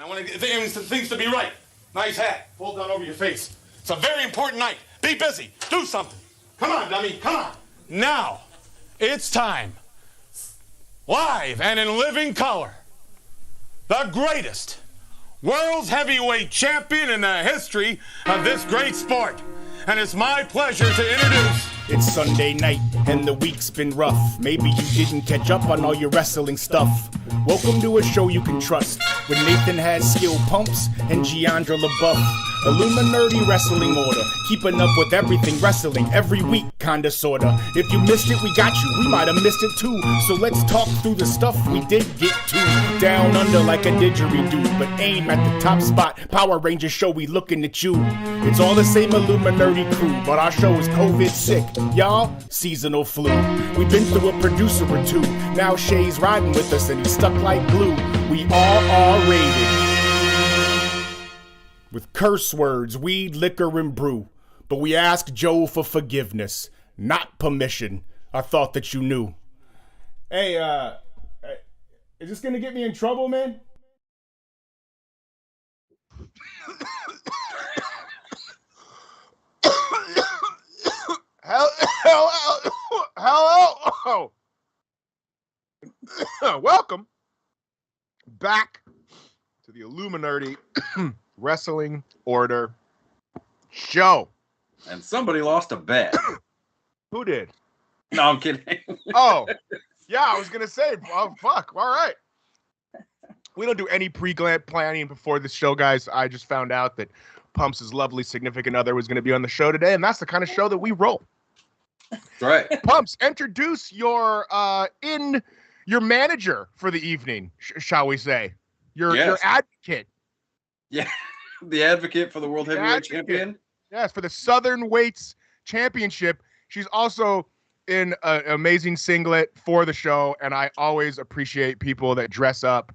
I want things to be right. Nice hat. Pulled down over your face. It's a very important night. Be busy. Do something. Come on, dummy. Come on. Now, it's time. Live and in living color. The greatest world's heavyweight champion in the history of this great sport. And it's my pleasure to introduce... It's Sunday night, and the week's been rough. Maybe you didn't catch up on all your wrestling stuff. Welcome to a show you can trust, with Nathan has skill pumps and Giandra LaBeouf. Illuminerdi wrestling order, keeping up with everything wrestling every week, kinda sorta. If you missed it, we got you. We might have missed it too. So let's talk through the stuff we did get to. Down under like a didgeridoo, but aim at the top spot. Power Rangers show, we looking at you. It's all the same Illuminerdi crew, but our show is COVID sick. Y'all, seasonal flu. We've been through a producer or two. Now Shay's riding with us and he's stuck like glue. We all R-rated. With curse words, weed, liquor, and brew. But we ask Joe for forgiveness, not permission. I thought that you knew. Hey, is this gonna get me in trouble, man? Hello. Welcome back to the Illuminerdi Wrestling Order Show. And somebody lost a bet. Who did? No, I'm kidding. Oh, yeah, I was gonna say, oh, fuck. All right. We don't do any pre-planning before this show, guys. I just found out that Pumps' lovely significant other was going to be on the show today, and that's the kind of show that we roll. That's right. Pumps, introduce your manager for the evening, shall we say? Your advocate. Yeah, the advocate for the World Heavyweight Champion. Yes, for the Southern Weights Championship. She's also in an amazing singlet for the show, and I always appreciate people that dress up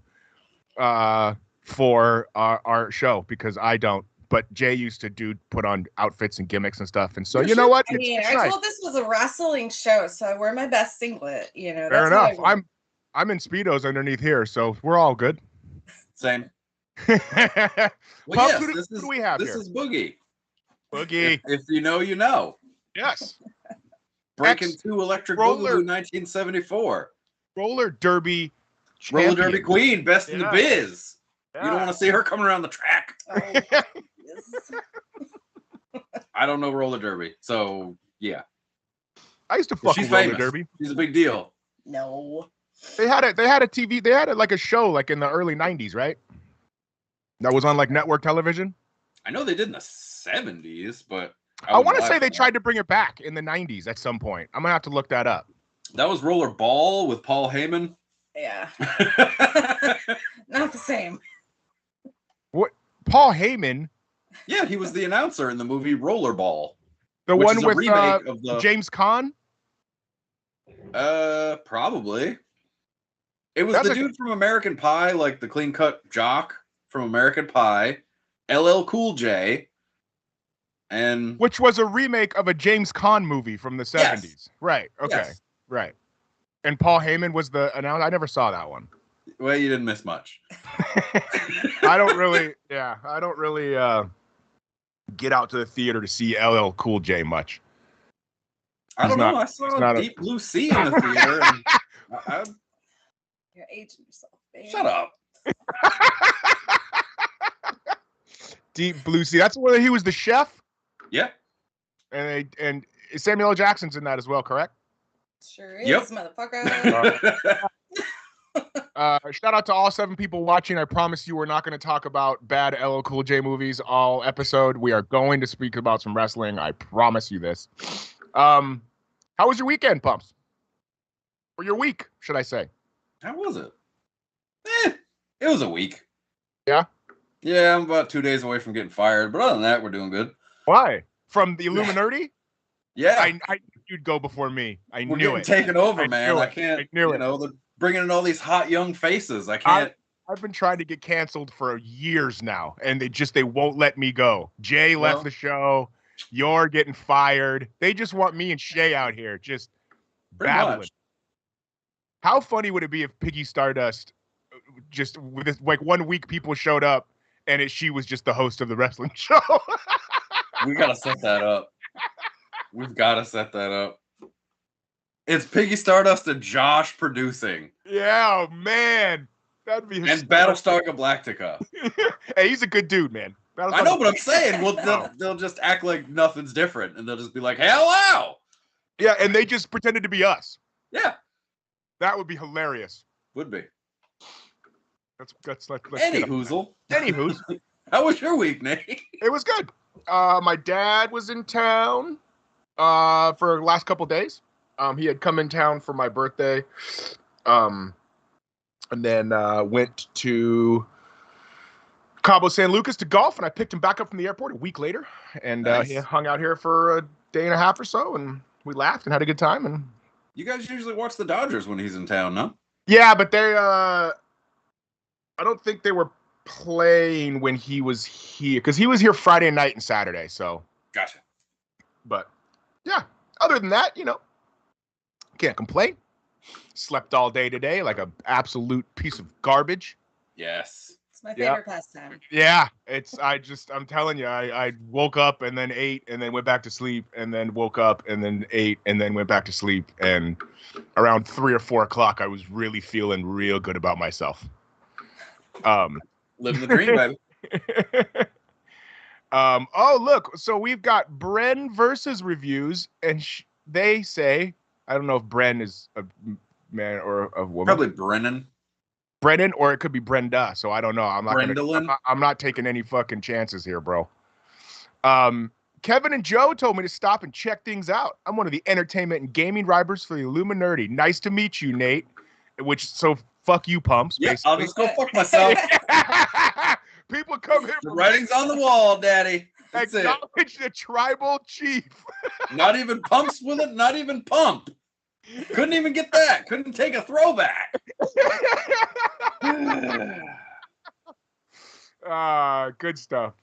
for our show, because I don't. But Jay used to put on outfits and gimmicks and stuff, and so you know what? I told this was a wrestling show, so I wear my best singlet. You know, fair enough. I'm in Speedos underneath here, so we're all good. Same. Well, yes, who do we have this here? This is Boogie. Boogie. If you know, you know. Yes. Breaking 2 Electric Boogaloo 1974. Roller Derby champion. Roller Derby Queen, best in the biz. Yeah. You don't want to see her coming around the track. I don't know roller derby, so yeah. I used to fuck with roller derby. She's a big deal. No. They had a TV. They had like a show like in the early 90s, right? That was on like network television. I know they did in the 70s, but I want to say they tried to bring it back in the 90s at some point. I'm gonna have to look that up. That was Roller Ball with Paul Heyman. Yeah. Not the same. What? Paul Heyman? Yeah, he was the announcer in the movie Rollerball. The one with James Caan? Probably. It was the dude from American Pie, like the clean-cut jock from American Pie, LL Cool J, and... Which was a remake of a James Caan movie from the 70s. Yes. Right, okay, yes. Right. And Paul Heyman was the announcer? I never saw that one. Well, you didn't miss much. I don't really get out to the theater to see LL Cool J much. I don't know. I saw Deep Blue Sea in the theater. And You're aging yourself, babe. Shut up. Deep Blue Sea. That's where he was the chef? Yeah. And Samuel L. Jackson's in that as well, correct? Sure is, motherfucker. Shout out to all 7 people watching. I promise you we're not going to talk about bad LL Cool J movies all episode. We are going to speak about some wrestling. I promise you this. How was your weekend, Pumps? Or your week, should I say? How was it? It was a week. Yeah? Yeah, I'm about 2 days away from getting fired. But other than that, we're doing good. Why? From the Illuminerdi? Yeah. I knew you'd go before me. We're getting taken over, man. I can't. You know, they're bringing in all these hot young faces. I can't. I've been trying to get canceled for years now, and they won't let me go. Jay left the show. You're getting fired. They just want me and Shay out here just battling. How funny would it be if Piggy Stardust just with this, like 1 week, people showed up, and she was just the host of the wrestling show. We gotta set that up. We've got to set that up. It's Piggy Stardust and Josh producing. Yeah, oh, man. That'd be and Battlestar Galactica. Hey, he's a good dude, man. I know, but I'm saying, well, they'll just act like nothing's different, and they'll just be like, hello! Yeah, and they just pretended to be us. Yeah. That would be hilarious. Would be. Let's Any hoozle. Anywho's. How was your week, Nate? It was good. My dad was in town for the last couple days. He had come in town for my birthday. And then went to Cabo San Lucas to golf, and I picked him back up from the airport a week later. And nice. He hung out here for a day and a half or so, and we laughed and had a good time. And you guys usually watch the Dodgers when he's in town, no? Yeah, but they I don't think they were playing when he was here, because he was here Friday night and Saturday. So gotcha. But yeah, other than that, can't complain. Slept all day today like an absolute piece of garbage. Yes. It's my favorite pastime. Yeah, I'm telling you, I woke up and then ate and then went back to sleep and then woke up and then ate and then went back to sleep, and around 3 or 4 o'clock I was really feeling real good about myself. Living the dream, baby. Oh, look, so we've got Bren versus reviews, and they say, I don't know if Bren is a man or a woman. Probably Brennan, or it could be Brenda. So I don't know. I'm not taking any fucking chances here, bro. Kevin and Joe told me to stop and check things out. I'm one of the entertainment and gaming writers for the Illuminerdi. Nice to meet you, Nate. So fuck you, pumps. Yeah, basically. I'll just go fuck myself. People come here. The writing's on the wall, Daddy. That's Acknowledge the tribal chief. Not even pumps with it. Not even pump. Couldn't even get that. Couldn't take a throwback. Good stuff.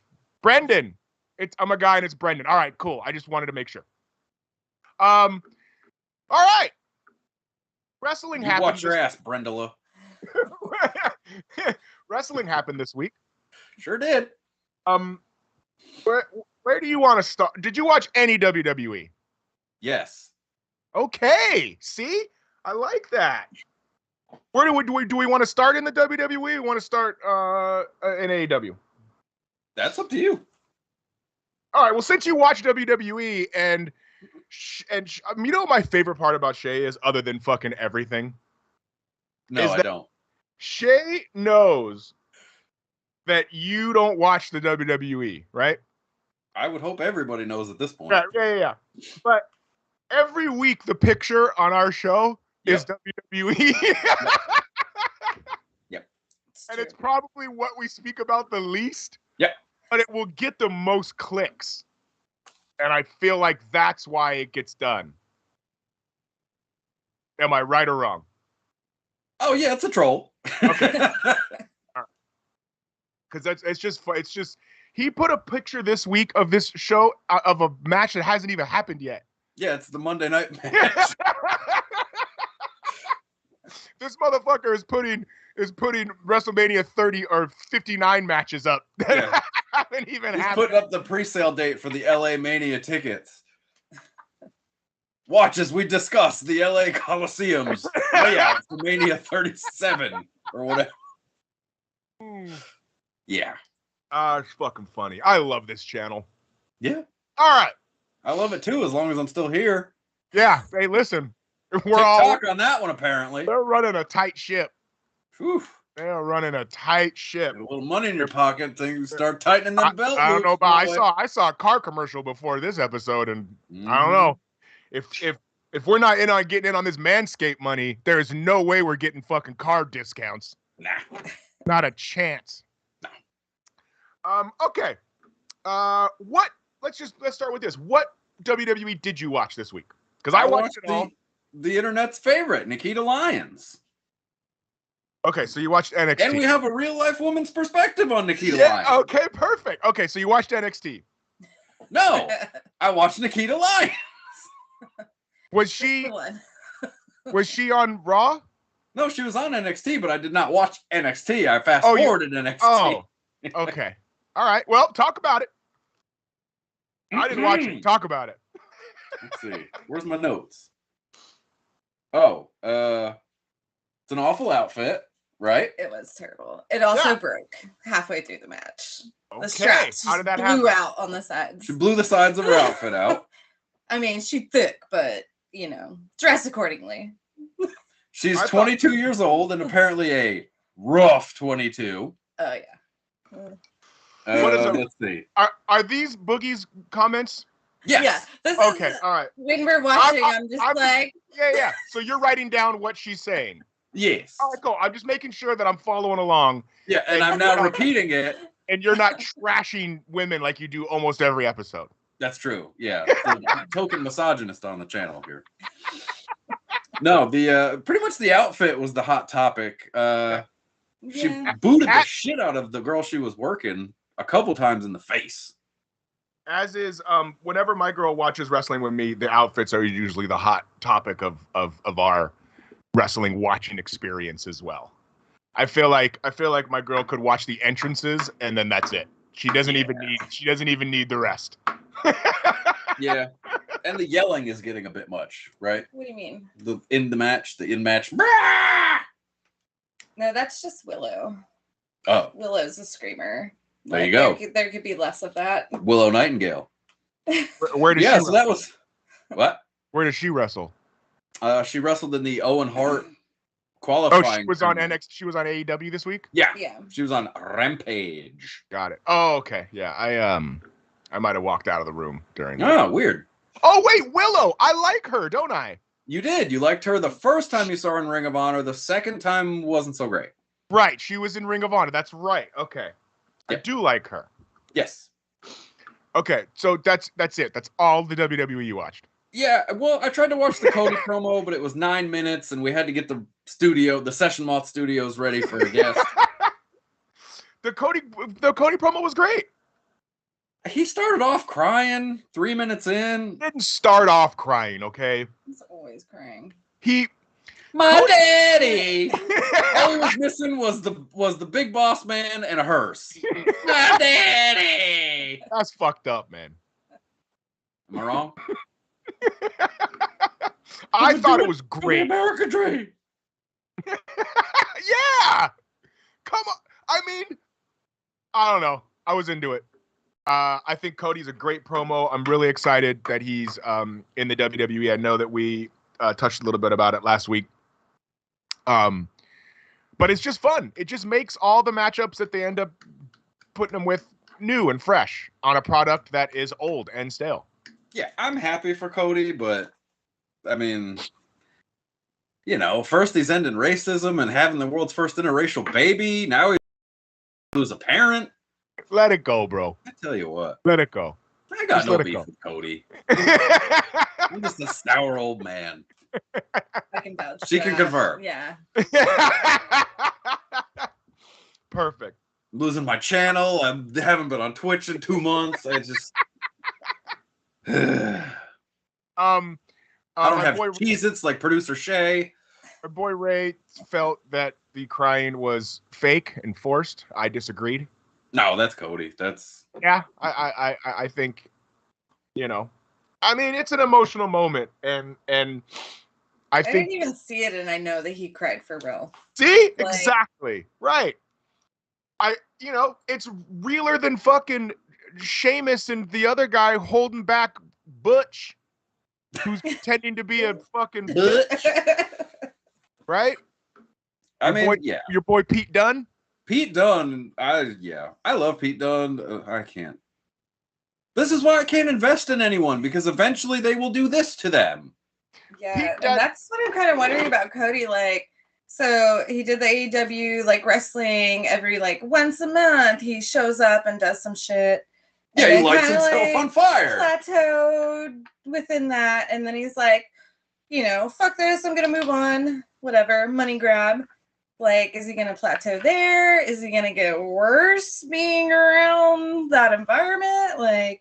Brendan. I'm a guy and it's Brendan. All right, cool. I just wanted to make sure. All right. Wrestling happened. Watch your ass, Brendala. Wrestling happened this week. Sure did. Where do you want to start? Did you watch any WWE? Yes. Okay. See? I like that. Where do we want to start in the WWE? We want to start in AEW? That's up to you. All right. Well, since you watch WWE and you know what my favorite part about Shay is, other than fucking everything? No, I don't. Shay knows that you don't watch the WWE, right? I would hope everybody knows at this point. Yeah. But every week the picture on our show is WWE. Yep. And it's probably what we speak about the least. Yep. But it will get the most clicks. And I feel like that's why it gets done. Am I right or wrong? Oh yeah, it's a troll. Okay. Because it's just he put a picture this week of this show of a match that hasn't even happened yet. Yeah, it's the Monday night match. This motherfucker is putting WrestleMania 30 or 59 matches up that haven't even happened. He's putting up the pre-sale date for the LA Mania tickets. Watch as we discuss the LA Coliseum's layout for Mania 37 or whatever. Yeah. It's fucking funny. I love this channel. Yeah. All right. I love it too, as long as I'm still here. Yeah. Hey, listen. We're all on that one, apparently. They're running a tight ship. Whew. They're running a tight ship. Get a little money in your pocket, things start tightening them belt. I don't know, but I saw a car commercial before this episode, and I don't know. If we're not in on getting in on this Manscaped money, there's no way we're getting fucking car discounts. Nah. Not a chance. No. Okay. Let's start with this. What WWE did you watch this week? Because I watched it all. The internet's favorite, Nikita Lyons. Okay, so you watched NXT. And we have a real life woman's perspective on Nikita Lyons. Okay, perfect. Okay, so you watched NXT. No, I watched Nikita Lyons. Was she on Raw? No, she was on NXT, but I did not watch NXT. I fast forwarded NXT. Oh, okay. All right. Well, talk about it. I didn't watch it. Talk about it. Let's see. Where's my notes? Oh, it's an awful outfit, right? It was terrible. It also broke halfway through the match. Okay. The straps How did that blew happen? out on the sides. She blew the sides of her outfit out. I mean, she's thick, but dress accordingly. She's 22 years old and apparently a rough 22. Oh yeah. Let's see. Are these Boogie's comments? Yes. Yeah. This Okay. is, All right. when we're watching, I'm just like. Yeah. So you're writing down what she's saying. Yes. All right, cool. I'm just making sure that I'm following along. Yeah, and I'm now repeating it. And you're not trashing women like you do almost every episode. That's true. Yeah. The token misogynist on the channel here. No, the pretty much the outfit was the hot topic. She booted the shit out of the girl she was working a couple times in the face. As is, whenever my girl watches wrestling with me, the outfits are usually the hot topic of our wrestling watching experience as well. I feel like my girl could watch the entrances and then that's it. She doesn't even need the rest. Yeah. And the yelling is getting a bit much, right? What do you mean? The in-match. No, that's just Willow. Oh. Willow's a screamer. There you go. There could be less of that. Willow Nightingale. Where does she so that was what? Where does she wrestle? She wrestled in the Owen Hart qualifying. Oh, she was on NXT. She was on AEW this week. Yeah. Yeah. She was on Rampage. Got it. Oh, okay. Yeah, I might have walked out of the room during. Oh, weird. Oh wait, Willow. I like her, don't I? You did. You liked her the first time you saw her in Ring of Honor. The second time wasn't so great. Right. She was in Ring of Honor. That's right. Okay. Yeah. I do like her. Yes. Okay. So that's it. That's all the WWE you watched. Yeah. Well, I tried to watch the Cody promo, but it was 9 minutes, and we had to get the Session Moth Studios ready for a guest. The Cody promo was great. He started off crying 3 minutes in. He didn't start off crying, okay? He's always crying. My daddy. All he was missing was the big boss man and a hearse. My daddy. That's fucked up, man. Am I wrong? I thought it was great. American dream. Yeah. Come on. I mean, I don't know. I was into it. I think Cody's a great promo. I'm really excited that he's in the WWE. I know that we touched a little bit about it last week. But it's just fun. It just makes all the matchups that they end up putting them with new and fresh on a product that is old and stale. Yeah, I'm happy for Cody, but I mean, first he's ending racism and having the world's first interracial baby. Now he's a parent. Let it go, bro. I tell you what. Let it go. I got no beef with Cody. I'm just a sour old man. I can vouch. She can confirm. Yeah. Perfect. I'm losing my channel. I haven't been on Twitch in 2 months. I just I don't have Cheez-Its like producer Shay. My boy Ray felt that the crying was fake and forced. I disagreed. No, that's Cody. That's I think, I mean, it's an emotional moment, and I think didn't even see it, and I know that he cried for real. See, exactly right. It's realer than fucking Sheamus and the other guy holding back Butch, who's pretending to be a fucking bitch, right? Your boy Pete Dunne. Pete Dunne, I love Pete Dunne. I can't. This is why I can't invest in anyone, because eventually they will do this to them. Yeah, and that's what I'm kind of wondering about Cody. Like, so he did the AEW wrestling every once a month. He shows up and does some shit. Yeah, he lights himself on fire. Plateaued within that, and then he's like, fuck this. I'm gonna move on. Whatever, money grab. Is he going to plateau there? Is he going to get worse being around that environment?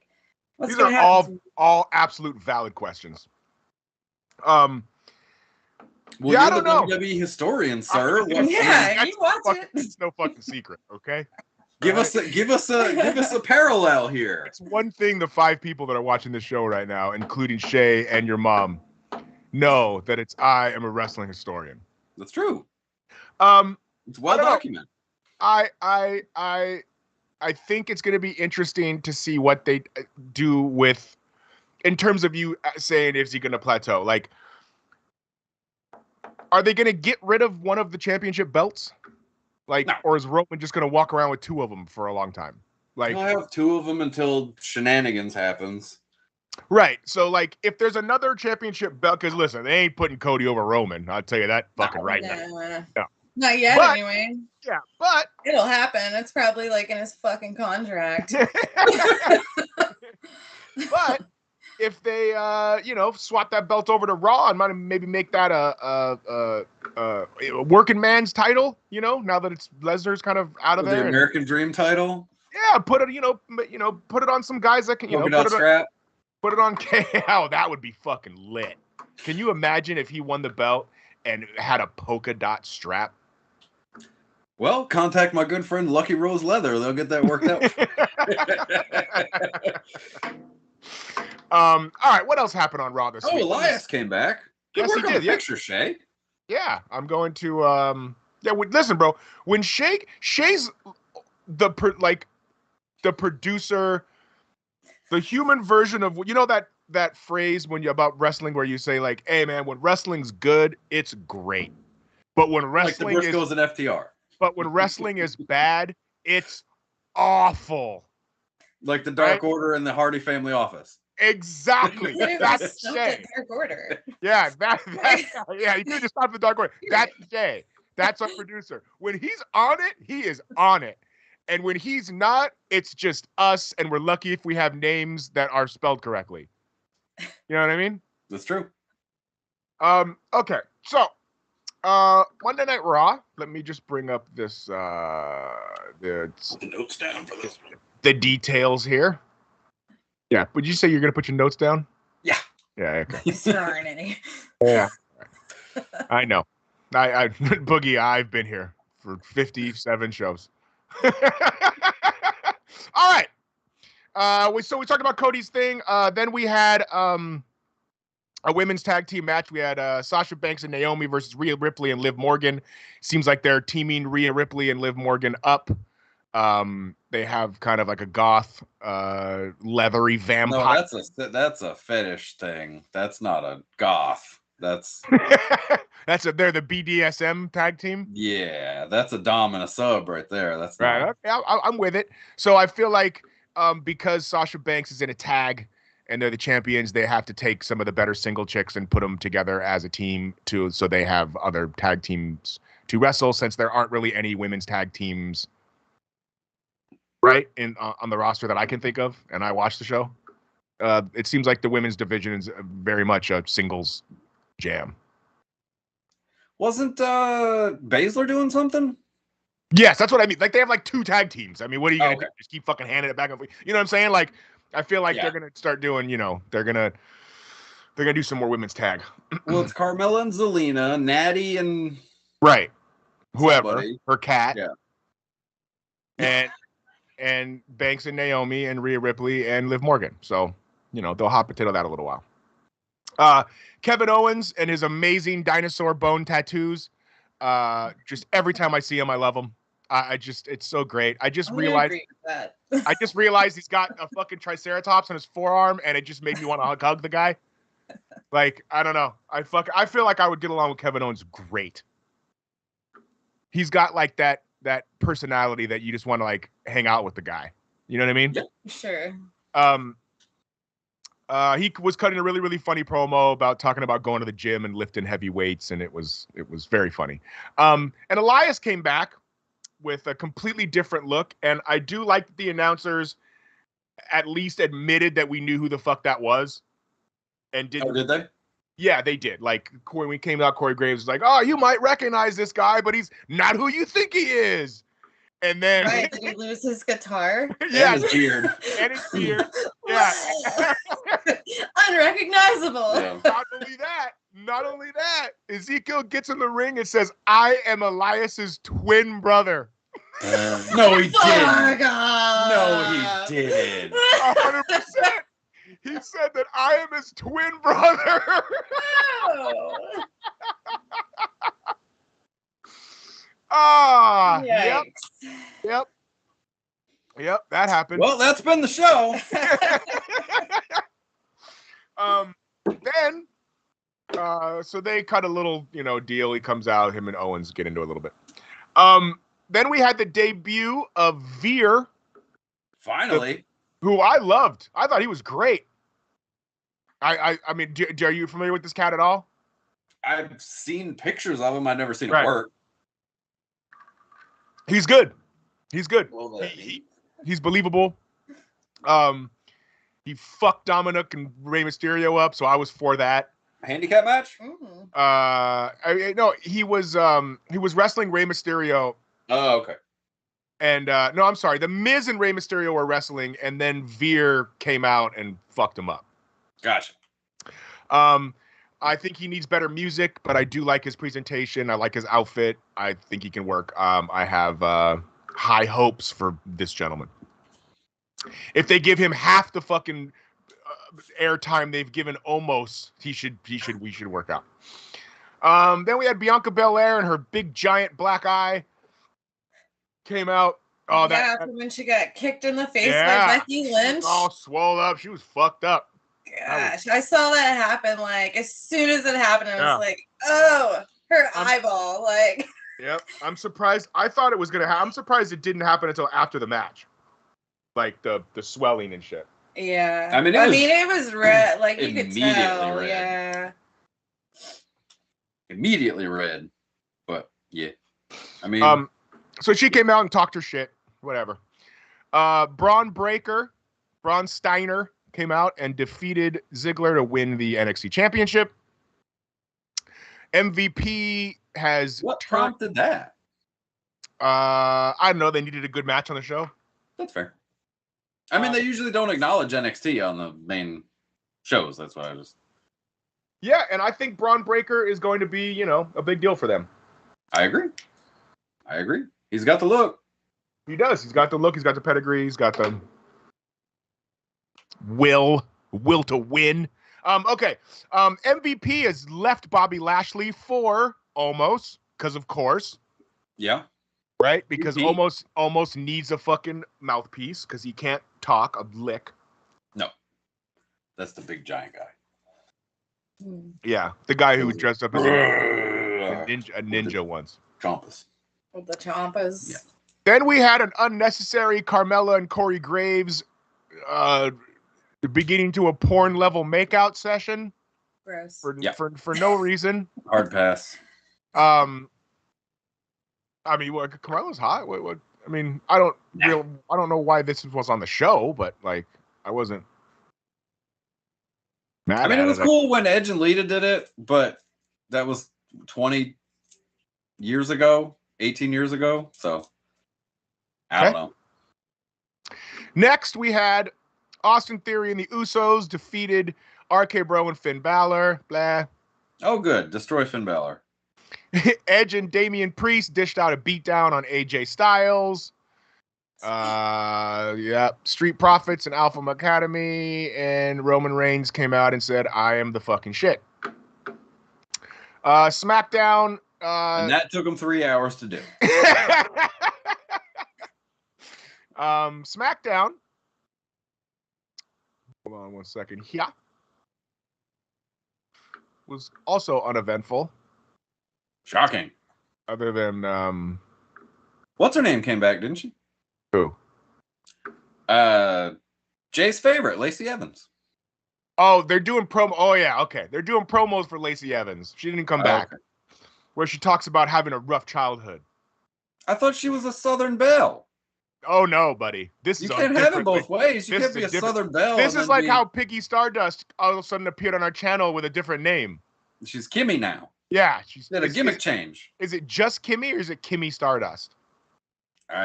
What's going to happen? These are all absolute valid questions. Well, Yeah, I you're don't the know. WWE historian, sir. Yeah, you watch it. It's no fucking secret, okay? Give us a parallel here. It's one thing the 5 people that are watching this show right now, including Shay and your mom, know that I am a wrestling historian. That's true. It's well documented. I think it's going to be interesting to see what they do with, in terms of you saying, is he going to plateau? Like, are they going to get rid of one of the championship belts? Like, no. Or is Roman just going to walk around with 2 of them for a long time? Like, he'll have 2 of them until shenanigans happens. Right. So, like, if there's another championship belt, because listen, they ain't putting Cody over Roman. I'll tell you that fucking right now. No. Not yet, anyway. Yeah, but it'll happen. It's probably like in his fucking contract. But if they, swap that belt over to Raw and maybe make that a working man's title, now that it's Lesnar's kind of out of there. The American Dream title. Yeah, put it, put it on some guys that can, put it on KO. That would be fucking lit. Can you imagine if he won the belt and had a polka dot strap? Well, contact my good friend Lucky Rose Leather. They'll get that worked out. All right, what else happened on Raw this week? Oh, Elias came back. Yes, he did. Picture, Shay. Yeah, I'm going to. Listen, bro. When Shay's the producer, the human version of that phrase when you about wrestling where you say like, "Hey, man, when wrestling's good, it's great," but when wrestling like the Briscoes and FTR. But when wrestling is bad, it's awful. Like the Dark Order and the Hardy Family Office. Exactly. That's Shay. Dark Order. Yeah, yeah. You could just stop the Dark Order. That's Shay. That's our producer. When he's on it, he is on it. And when he's not, it's just us, and we're lucky if we have names that are spelled correctly. You know what I mean? That's true. Okay, so Monday Night Raw. Let me just bring up this the notes down for this. The details here. Yeah, would you say you're gonna put your notes down? Yeah. Yeah. Okay. There aren't any. Yeah. I know. I Boogie. I've been here for 57 shows. All right. We talked about Cody's thing. Then we had a women's tag team match. We had Sasha Banks and Naomi versus Rhea Ripley and Liv Morgan. Seems like they're teaming Rhea Ripley and Liv Morgan up. They have kind of like a goth, leathery vampire. No, that's a fetish thing. That's not a goth. That's they're the BDSM tag team. Yeah, that's a dom and a sub right there. That's right. Okay, I'm with it. So I feel like because Sasha Banks is in a tag and they're the champions, they have to take some of the better single chicks and put them together as a team so they have other tag teams to wrestle, since there aren't really any women's tag teams right on the roster that I can think of, and I watched the show. It seems like the women's division is very much a singles jam. Wasn't Baszler doing something? Yes, that's what I mean. Like, they have like 2 tag teams. I mean, what are you gonna do? Just keep fucking handing it back and forth? You know what I'm saying? Like, I feel like they're gonna start doing. They're gonna do some more women's tag. Well, it's Carmella and Zelina, Natty and whoever, somebody. Her cat, and Banks and Naomi and Rhea Ripley and Liv Morgan. So they'll hot potato that a little while. Kevin Owens and his amazing dinosaur bone tattoos. Just every time I see him, I love him. It's so great. I just realized he's got a fucking triceratops on his forearm, and it just made me want to hug the guy. Like, I don't know. I feel like I would get along with Kevin Owens great. He's got like that personality that you just want to like hang out with the guy. You know what I mean? Yeah, sure. He was cutting a really, really funny promo about talking about going to the gym and lifting heavy weights, and it was very funny. And Elias came back with a completely different look, and I do like that the announcers at least admitted that we knew who the fuck that was. And did they? Yeah, they did. Like, when we came out, Corey Graves was like, "Oh, you might recognize this guy, but he's not who you think he is." And then did he lose his guitar? Yeah, and his beard. Yeah. Unrecognizable. Yeah. Not only that, Not only that, Ezekiel gets in the ring and says, "I am Elias's twin brother." No, he didn't. Fuck No, he didn't. 100%. He said that I am his twin brother. Yep. Yep, that happened. Well, that's been the show. Then so they cut a little, deal. He comes out, him and Owens get into a little bit. Then we had the debut of Veer. Finally. Who I loved. I thought he was great. I mean, are you familiar with this cat at all? I've seen pictures of him. I've never seen him work. He's good. He's good. Well, He's believable. He fucked Dominic and Rey Mysterio up, so I was for that. Handicap match? No, he was wrestling Rey Mysterio. Oh, okay. And no, I'm sorry. The Miz and Rey Mysterio were wrestling, and then Veer came out and fucked him up. Gotcha. I think he needs better music, but I do like his presentation. I like his outfit. I think he can work. I have high hopes for this gentleman. If they give him half the fucking airtime they've given Omos, we should work out. Then we had Bianca Belair and her big giant black eye came out. Oh, when she got kicked in the face by Becky Lynch. All swole up. She was fucked up. Gosh, I saw that happen. Like as soon as it happened, I was like, "Oh, her eyeball!" Like, yep. I'm surprised. I thought it was gonna happen. I'm surprised it didn't happen until after the match, like the swelling and shit. Yeah, I mean, it was red. Like you could tell. Red. Yeah, immediately red. But yeah, I mean, so she came out and talked her shit. Whatever. Braun Steiner came out and defeated Ziggler to win the NXT Championship. MVP has... What prompted that? I don't know. They needed a good match on the show. That's fair. I mean, they usually don't acknowledge NXT on the main shows. That's why I just... Yeah, and I think Braun Breaker is going to be, a big deal for them. I agree. He's got the look. He does. He's got the look. He's got the pedigree. He's got the... will to win. Okay. MVP has left Bobby Lashley for Omos, because of course. Yeah. Right? Because Omos needs a fucking mouthpiece because he can't talk a lick. No. That's the big giant guy. Yeah. The guy who was dressed up as a ninja once. Chompas. With the Chompas. Yeah. Then we had an unnecessary Carmella and Corey Graves beginning to a porn level makeout session. Gross. For no reason. Hard pass. I mean, Carmella's hot. What? I mean, I don't know why this was on the show, but like, I wasn't mad. I mean, it was cool when Edge and Lita did it, but that was 20 years ago, 18 years ago. So I don't know. Next, we had Austin Theory and the Usos defeated RK Bro and Finn Balor. Blah. Oh, good. Destroy Finn Balor. Edge and Damian Priest dished out a beatdown on AJ Styles. Street Profits and Alpha Academy and Roman Reigns came out and said, "I am the fucking shit." SmackDown. And that took them 3 hours to do. SmackDown. Hold on one second. Yeah. Was also uneventful. Shocking. Other than what's her name came back, didn't she? Who? Jay's favorite, Lacey Evans. Oh, they're doing promo. Oh yeah, okay. They're doing promos for Lacey Evans. She didn't come back. Okay. Where she talks about having a rough childhood. I thought she was a Southern Belle. Oh no, buddy. You can't have it both ways. You can't be a Southern Belle. This is like how Piggy Stardust all of a sudden appeared on our channel with a different name. She's Kimmy now. Yeah, she's did a gimmick change. Is it just Kimmy or is it Kimmy Stardust?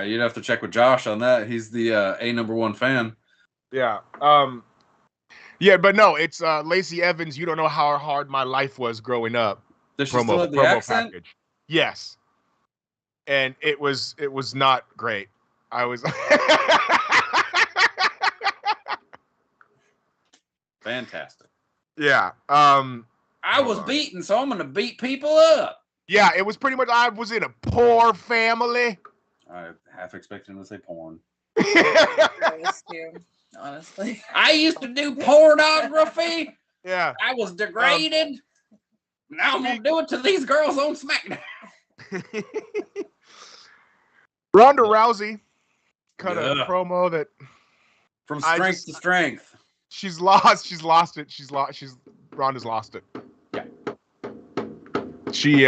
You'd have to check with Josh on that. He's the #1 fan. Yeah. Yeah, but no, it's Lacey Evans. You don't know how hard my life was growing up. Does she still have the accent? Package. Yes, and it was not great. I was fantastic. Yeah. I was beaten, so I'm gonna beat people up. Yeah, it was pretty much. I was in a poor family. I half expected him to say porn. Honestly, I used to do pornography. Yeah, I was degraded. Now I'm gonna do it to these girls on SmackDown. Ronda Rousey cut a promo that from strength to strength. She's lost it. Ronda's lost it. Yeah. She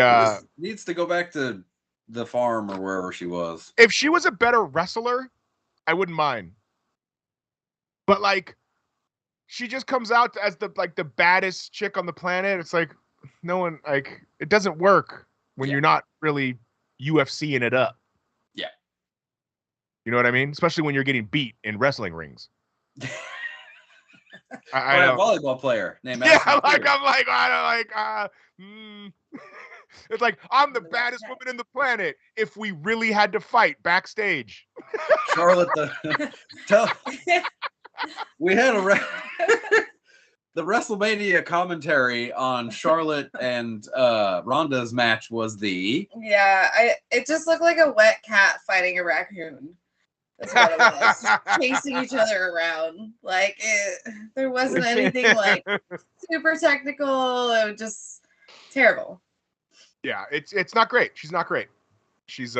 needs to go back to the farm or wherever she was. If she was a better wrestler, I wouldn't mind. But like, she just comes out as the baddest chick on the planet. It's like no one it doesn't work when you're not really UFCing it up. Yeah. You know what I mean? Especially when you're getting beat in wrestling rings. I a volleyball player named It's like, I'm the baddest woman in the planet if we really had to fight backstage. Charlotte, we had the WrestleMania commentary on Charlotte and Ronda's match was it just looked like a wet cat fighting a raccoon. That's what it was. Chasing each other around. There wasn't anything super technical. It was just terrible. Yeah, it's not great. She's not great. She's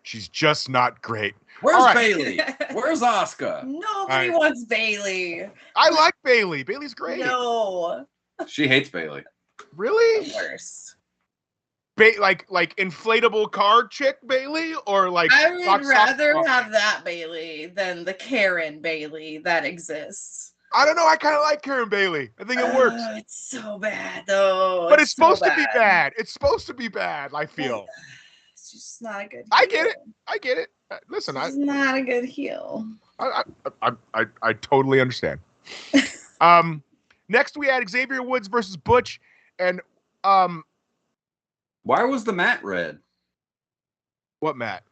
just not great. Where's Bailey? Where's Asuka? Nobody wants Bailey. I like Bailey. Bailey's great. No. She hates Bailey. Really? Worse. Like inflatable car chick Bailey, or like I would rather have that Bailey than the Karen Bailey that exists. I don't know. I kind of like Karen Bailey. I think it works. It's so bad though. But it's supposed to be bad. It's supposed to be bad. I feel. It's just not a good. I get it. Listen, it's not a good heel. I totally understand. Next we had Xavier Woods versus Butch, and why was the mat red? What mat?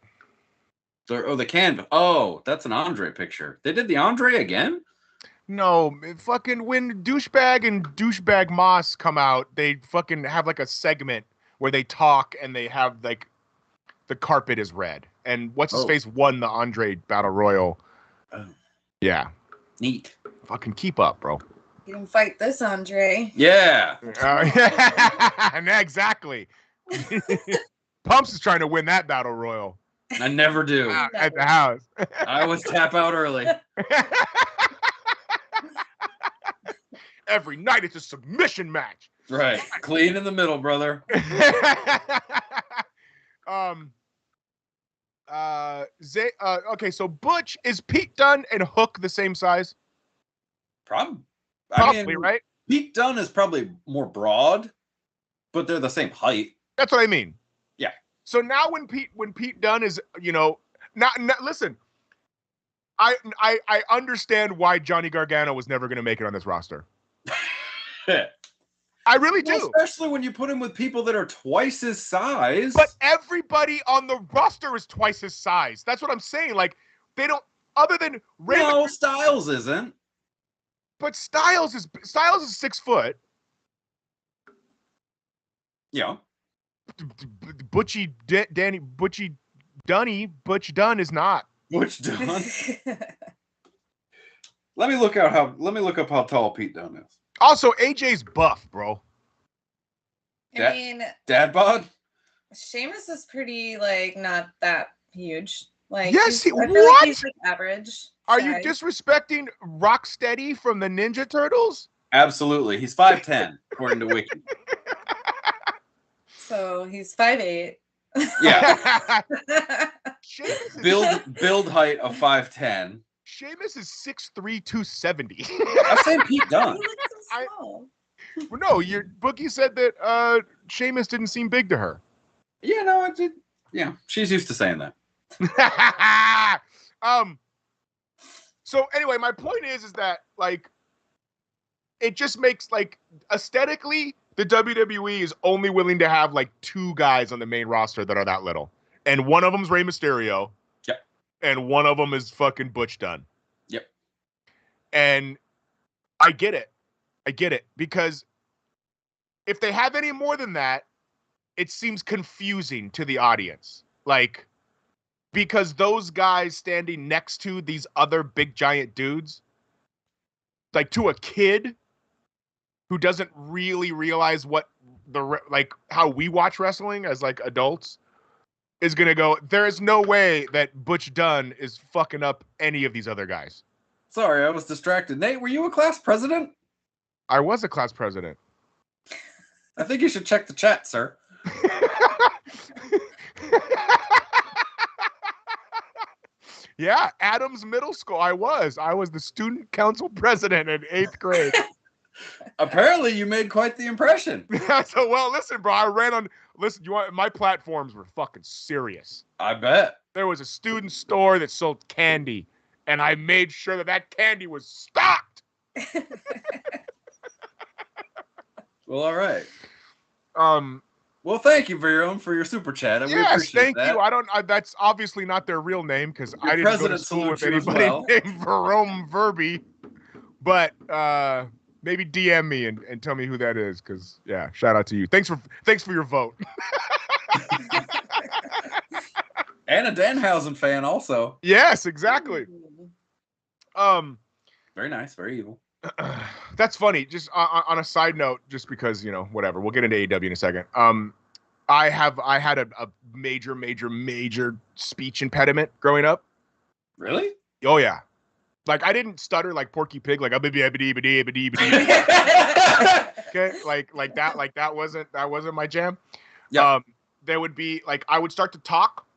The canvas. Oh, that's an Andre picture. They did the Andre again? No, fucking when Douchebag and Douchebag Moss come out, they fucking have like a segment where they talk and they have like the carpet is red. And what's his face won the Andre Battle Royal. Oh. Yeah. Neat. Fucking keep up, bro. You can fight this, Andre. Yeah. Exactly. Pumps is trying to win that Battle Royal. I never do. At the house. I always tap out early. Every night it's a submission match. Right. Clean in the middle, brother. Okay, so Butch, is Pete Dunne and Hook the same size? Probably, right? Pete Dunne is probably more broad, but they're the same height. That's what I mean. Yeah. So now when Pete Dunne is, not listen, I understand why Johnny Gargano was never going to make it on this roster. I really do. Especially when you put him with people that are twice his size. But everybody on the roster is twice his size. That's what I'm saying. Like, they don't, other than Raven. No, Styles isn't. But Styles is 6 foot. Yeah. Butch Dunne is not. Butch Dunne. Let me look up how tall Pete Dunne is. Also, AJ's buff, bro. I mean, dad bod? Sheamus is pretty not that huge. Yes, what? Like he's average. Are you disrespecting Rocksteady from the Ninja Turtles? Absolutely. He's 5'10", according to Wiki. So he's 5'8". Yeah. build height of 5'10". Sheamus is 6'3", 270. I'm saying Pete Dunne. He looks so small. No, your bookie said that Sheamus didn't seem big to her. Yeah, no, I did. Yeah, she's used to saying that. So anyway, my point is that like it just makes like aesthetically the WWE is only willing to have like 2 guys on the main roster that are that little. And one of them's Rey Mysterio. Yep. And one of them is fucking Butch Dunn. Yep. And I get it. Because if they have any more than that, it seems confusing to the audience. Like, because those guys standing next to these other big giant dudes, like to a kid who doesn't really realize what like how we watch wrestling as like adults, is gonna go, there is no way that Butch Dunn is fucking up any of these other guys. Sorry, I was distracted. Nate, were you a class president? I was a class president. I think you should check the chat, sir. Yeah, Adams Middle School. I was the student council president in 8th grade. Apparently, you made quite the impression. So, well, listen, bro. I ran on. Listen, my platforms were fucking serious. I bet. There was a student store that sold candy, and I made sure that candy was stocked. Well, all right. Well, thank you, Veron, for your super chat. We yes, appreciate thank you. That's obviously not their real name because I didn't go to school with anybody named Jerome Verby. But maybe DM me and tell me who that is because yeah, shout out to you. Thanks for your vote. And a Danhausen fan also. Yes, exactly. Very nice, very evil. That's funny. Just on a side note, just because, you know, whatever. We'll get into AEW in a second. I had a major speech impediment growing up. Really? Oh yeah. Like I didn't stutter like Porky Pig, like okay, like that wasn't my jam. Yeah. There would be like I would start to talk,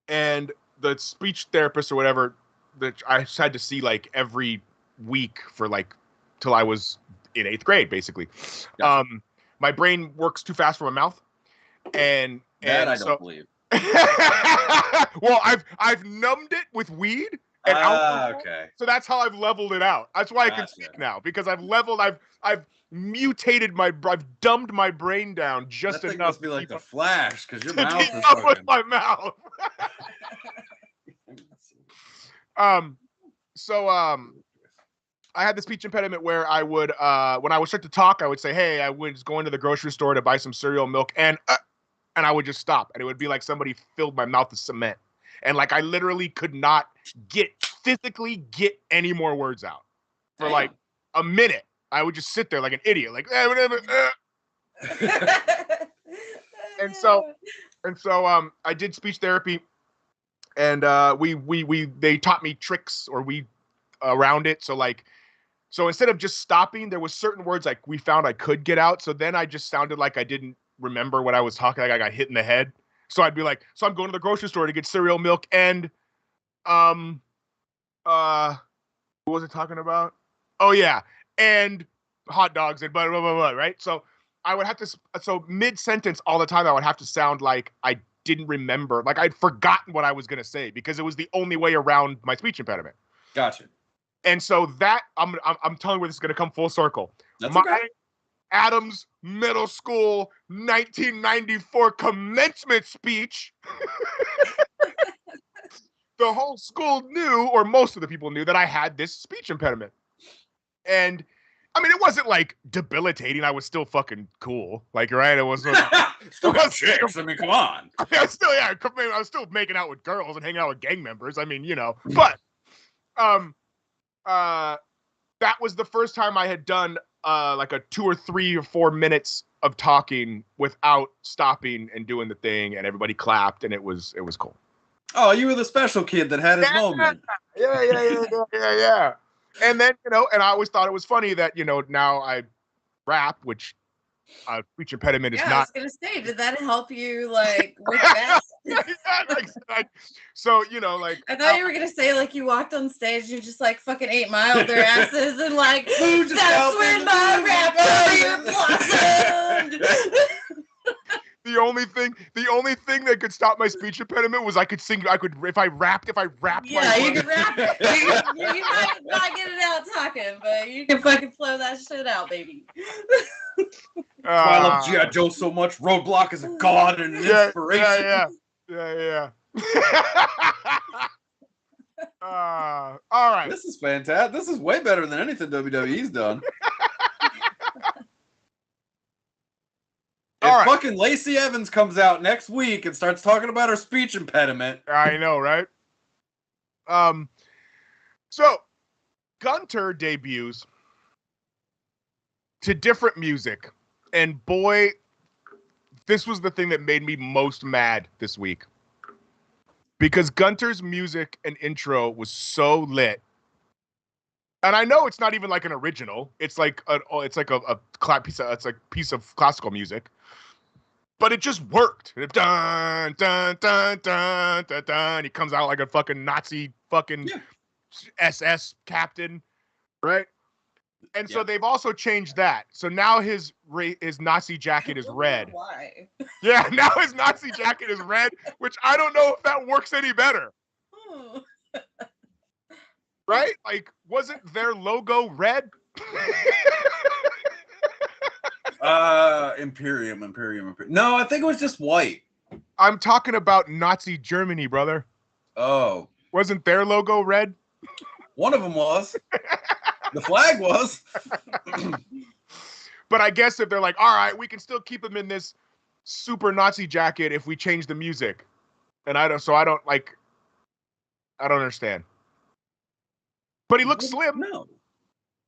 and the speech therapist or whatever that I had to see like every week for like till I was in 8th grade, basically. Gotcha. My brain works too fast for my mouth, and I don't believe. Well, I've numbed it with weed and alcohol, okay. So that's how I've leveled it out. That's why I can speak now because I've mutated I've dumbed my brain down just that enough. Must be like the Flash because your mouth is up with my mouth. I had the speech impediment where I would, when I would start to talk, I would say, hey, I was going to the grocery store to buy some cereal, milk, and I would just stop. And it would be like somebody filled my mouth with cement. And like, I literally could not physically get any more words out for like a minute. I would just sit there like an idiot, like, whatever. And so I did speech therapy and they taught me tricks around it. So instead of just stopping, there was certain words like we found I could get out. So then I just sounded like I didn't remember what I was talking. Like I got hit in the head. So I'd be like, so I'm going to the grocery store to get cereal, milk, and what was it talking about? Oh yeah, and hot dogs and blah blah blah blah. Right. So I would have to. So mid sentence all the time, I would have to sound like I didn't remember, like I'd forgotten what I was gonna say because it was the only way around my speech impediment. Gotcha. And so that I'm telling you where this is gonna come full circle. That's my okay. Adams Middle School 1994 commencement speech. The whole school knew, or most of the people knew, that I had this speech impediment. And I mean, it wasn't like debilitating. I was still fucking cool. Like, right? It wasn't. Still got chicks. I mean, come on. I was still making out with girls and hanging out with gang members. I mean, you know, but that was the first time I had done like a 2 or 3 or 4 minutes of talking without stopping and doing the thing, and everybody clapped, and it was cool. Oh, you were the special kid that had his moment. Yeah. And then, you know, and I always thought it was funny that, you know, now I rap, which speech impediment is not. I was gonna say, did that help you like with that? So, you know, like I thought you were gonna say like you walked on stage and you just like fucking 8 Mile their asses and like that's when my rap career blossomed. The only thing that could stop my speech impediment was I could sing. If I rapped. Yeah, you can rap. You might not get it out talking, but you can fucking flow that shit out, baby. I love G.I. Joe so much. Roadblock is a god and an inspiration. Yeah. All right. This is fantastic. This is way better than anything WWE's done. If fucking Lacey Evans comes out next week and starts talking about her speech impediment. I know, right? So Gunter debuts to different music. And boy, this was the thing that made me most mad this week. Because Gunter's music and intro was so lit. And I know it's not even like an original. It's like a piece of classical music. But it just worked. Dun, dun, dun, dun, dun, dun. He comes out like a fucking Nazi fucking SS captain, right? And so they've also changed that. So now his Nazi jacket is red. Why? Yeah, now his Nazi jacket is red, which I don't know if that works any better. Right? Like, wasn't their logo red? Imperium. No, I think it was just white. I'm talking about Nazi Germany, brother. Oh. Wasn't their logo red? One of them was. The flag was. But I guess if they're like, all right, we can still keep him in this super Nazi jacket if we change the music. And I don't understand. But he looks slim. No.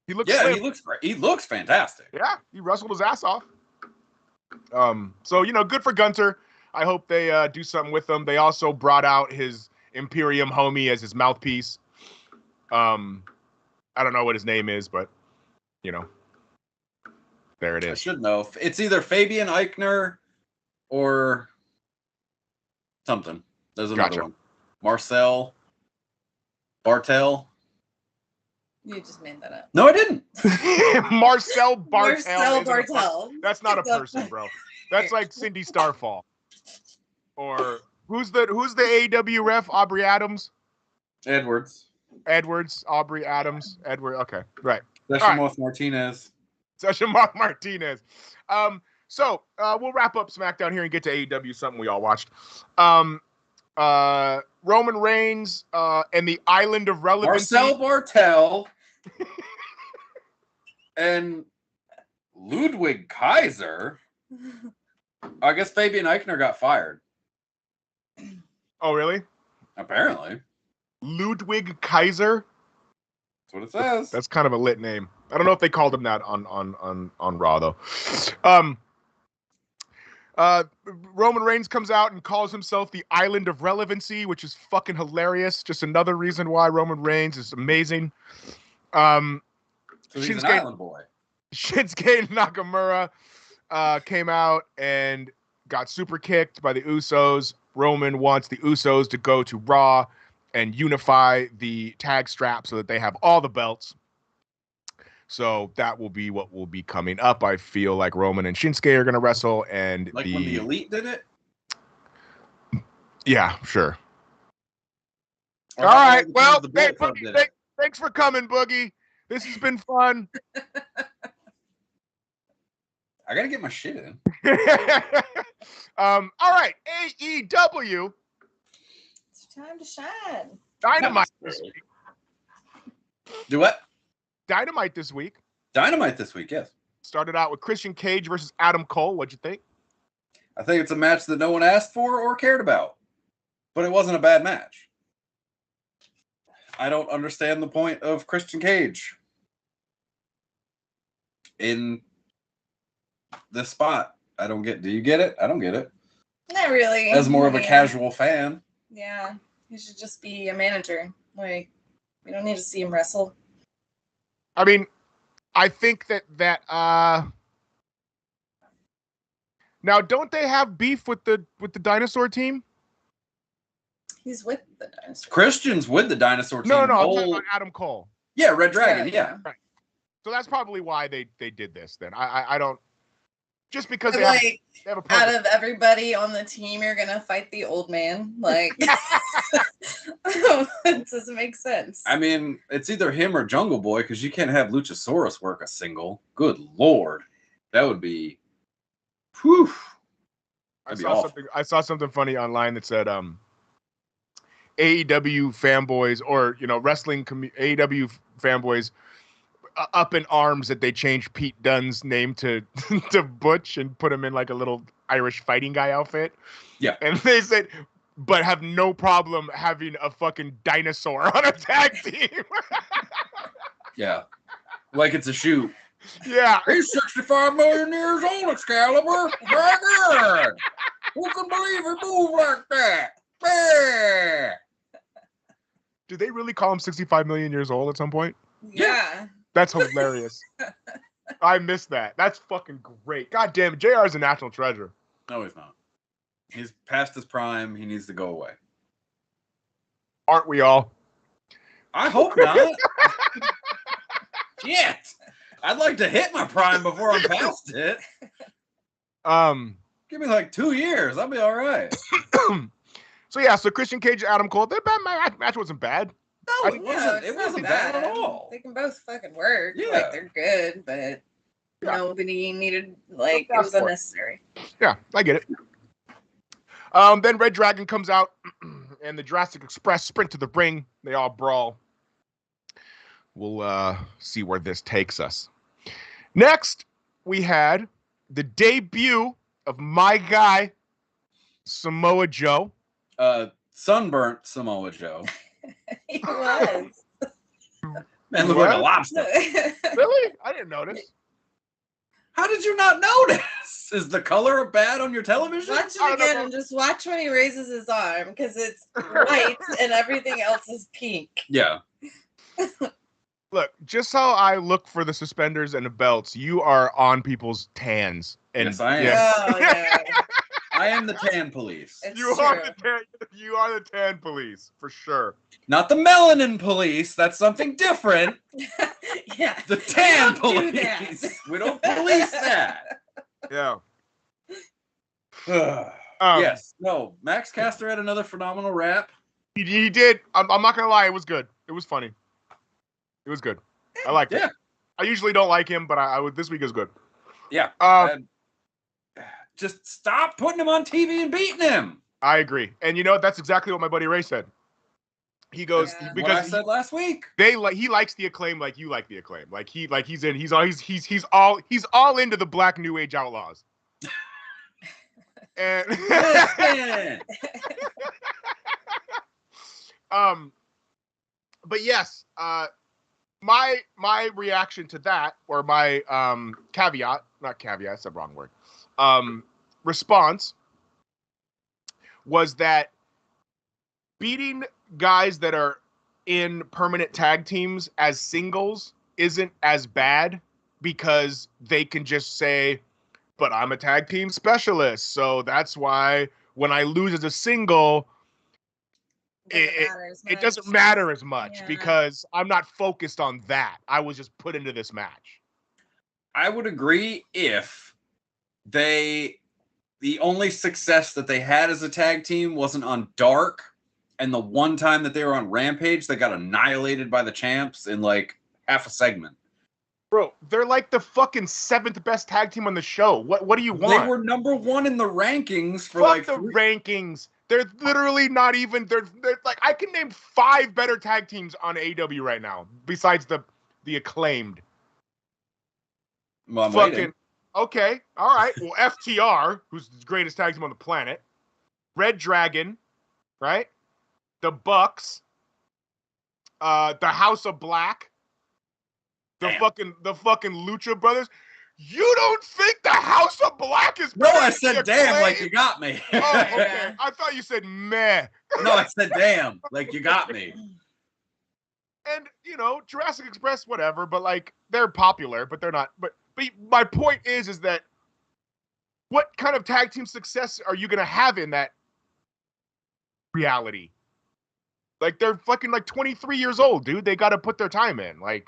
He looks slim. He looks great. He looks fantastic. Yeah, he wrestled his ass off. So good for Gunter. I hope they do something with him. They also brought out his Imperium homie as his mouthpiece. I don't know what his name is, but there it is. I should know. It's either Fabian Eichner or something. There's another one. Marcel Bartel. You just made that up. No, I didn't. Marcel Bartel. Marcel Bartel. That's not a person, bro. That's like Cindy Starfall. Or who's the AEW ref? Aubrey Adams. Edwards. Aubrey Adams. Edward. Okay, right. Sasha Martinez. So we'll wrap up SmackDown here and get to AEW, something we all watched. Roman Reigns and the Island of Relevancy. Marcel Bartel and Ludwig Kaiser. I guess Fabian Eichner got fired. Oh, really? Apparently. Ludwig Kaiser? That's what it says. That's kind of a lit name. I don't know if they called him that on Raw, though. Roman Reigns comes out and calls himself the Island of Relevancy, which is fucking hilarious. Just another reason why Roman Reigns is amazing. So he's an island boy. Shinsuke Nakamura came out and got super kicked by the Usos. Roman wants the Usos to go to Raw and unify the tag strap so that they have all the belts. So that will be what will be coming up. I feel like Roman and Shinsuke are going to wrestle, and when the Elite did it. Yeah, sure. All right. Well, hey, Boogie, thanks for coming, Boogie. This has been fun. I gotta get my shit in. All right, AEW. It's time to shine. Dynamite this week. Do what? Dynamite this week, yes. Started out with Christian Cage versus Adam Cole. What'd you think? I think it's a match that no one asked for or cared about. But it wasn't a bad match. I don't understand the point of Christian Cage in this spot. I don't get. Do you get it? I don't get it. Not really. As more of a casual fan. Yeah, he should just be a manager. Like, we don't need to see him wrestle. I mean, I think that now don't they have beef with the dinosaur team? He's with the dinosaur. Christian's with the dinosaur team. No, I'm talking about Adam Cole. Yeah, Red Dragon. Yeah. Right. So that's probably why they did this. Then I don't. just because But, they like, have a out purpose. of everybody on the team, you're gonna fight the old man. Like, it doesn't make sense. I mean, it's either him or Jungle Boy because you can't have Luchasaurus work a single. Good Lord. That would be. Whew. I saw something funny online that said AEW fanboys or wrestling AEW fanboys up in arms that they changed Pete Dunne's name to to Butch and put him in like a little Irish fighting guy outfit. Yeah. And they said, but have no problem having a fucking dinosaur on a tag team. Yeah. Like it's a shoot. Yeah. He's 65 million years old, Excalibur. Very good. Who can believe he moved like that? Yeah. Did they really call him 65 million years old at some point? Yeah. That's hilarious. I missed that. That's fucking great. God damn it. JR is a national treasure. No, he's not. He's past his prime. He needs to go away. Aren't we all? I hope not. Shit. I'd like to hit my prime before I'm past it. Give me like 2 years. I'll be all right. So Christian Cage and Adam Cole, their match wasn't bad. No, it wasn't. It wasn't bad at all. They can both fucking work. Yeah. Like, they're good, but nobody needed, like, it was unnecessary. Yeah, I get it. Then Red Dragon comes out and the Jurassic Express sprint to the ring. They all brawl. We'll see where this takes us. Next, we had the debut of my guy, Samoa Joe. Sunburnt Samoa Joe. He was. Man, look like a lobster. Really? I didn't notice. How did you not notice? Is the color bad on your television? Watch it again and just watch when he raises his arm, because it's white and everything else is pink. Yeah. Look, just how I look for the suspenders and the belts, you are on people's tans. And Yes, I am. Oh, yeah. I am the tan police. It's You true. are the tan police, for sure. Not the melanin police. That's something different. Yeah. The tan We don't do police. that. We don't police that. Yeah. Yes. No, Max Caster had another phenomenal rap. He did. I'm not going to lie. It was good. It was funny. It was good. I liked it. I usually don't like him, but I would. This week is good. Yeah. Just stop putting him on TV and beating him. I agree. And you know, that's exactly what my buddy Ray said. He goes What I said last week. he likes the Acclaim like you like the Acclaim. He's all into the Black New Age Outlaws. And but yes, my reaction to that, or my that's the wrong word. Response was that beating guys that are in permanent tag teams as singles isn't as bad, because they can just say, but I'm a tag team specialist, so that's why when I lose as a single, it doesn't matter as much, because I'm not focused on that. I was just put into this match. I would agree if the only success that they had as a tag team wasn't on Dark, and the one time that they were on Rampage, they got annihilated by the champs in like half a segment. Bro, they're like the fucking 7th best tag team on the show. What do you want? They were number 1 in the rankings for Fuck the rankings. They're literally not even. They're like, I can name 5 better tag teams on AEW right now besides the Acclaimed. Well, I'm waiting. Okay, all right. Well, FTR, who's the greatest tag team on the planet, Red Dragon, right? The Bucks, the House of Black, the fucking Lucha Brothers. You don't think the House of Black is better? No, I said damn, like you got me. Oh, okay. I thought you said meh. No, I said damn, like you got me. And, you know, Jurassic Express, whatever, but like, they're popular, but they're not. But my point is that what kind of tag team success are you going to have in that reality? Like, they're fucking like 23 years old, dude. They got to put their time in. Like,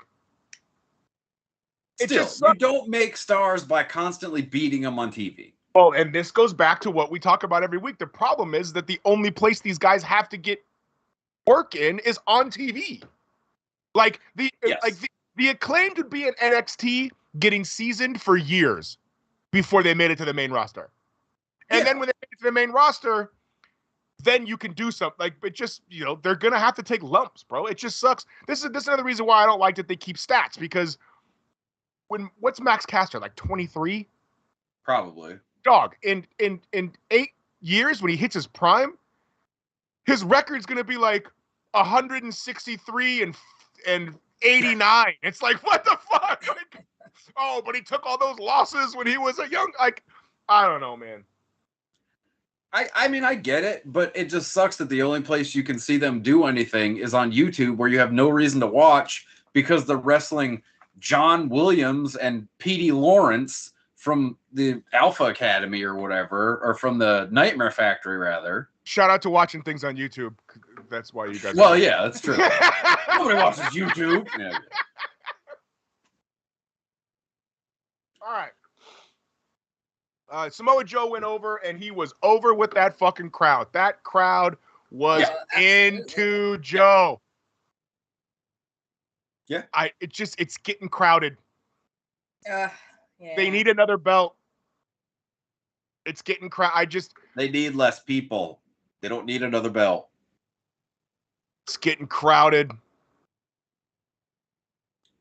Still, you don't make stars by constantly beating them on TV. Well, and this goes back to what we talk about every week. The problem is that the only place these guys have to get work in is on TV. Like the Acclaimed would be in NXT getting seasoned for years before they made it to the main roster. And then when they made it to the main roster, then you can do something. Like, but just, they're gonna have to take lumps, bro. It just sucks. This is another reason why I don't like that they keep stats, because what's Max Caster, like 23? Probably. Dog, in 8 years when he hits his prime, his record's gonna be like 163 and 89. It's like, what the fuck? Like, but he took all those losses when he was a young, like, I don't know, man. I mean, I get it, but it just sucks that the only place you can see them do anything is on YouTube, where you have no reason to watch because they're wrestling John Williams and Petey Lawrence from the Alpha Academy or whatever, or from the Nightmare Factory, rather. Shout out to watching things on YouTube. That's why you guys. Well, yeah, that's true. Nobody watches YouTube. Yeah. All right. Samoa Joe went over, and he was over with that fucking crowd. That crowd was into Joe. Yeah. It's getting crowded. Yeah. They need another belt. It's getting crowded. They need less people. They don't need another belt. It's getting crowded.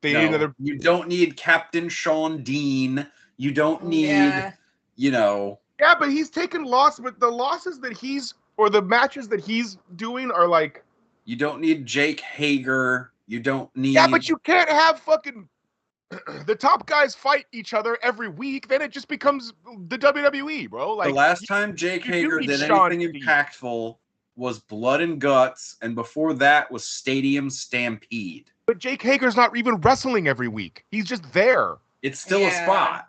They need another. You don't need Captain Sean Dean. You don't need, Yeah, but he's taking loss. But the losses that the matches that he's doing are like. You don't need Jake Hager. You don't need. Yeah, but you can't have fucking the top guys fight each other every week. Then it just becomes the WWE, bro. Like, the last time Jake Hager did anything impactful was Blood and Guts, and before that was Stadium Stampede. But Jake Hager's not even wrestling every week. He's just there. It's still a spot.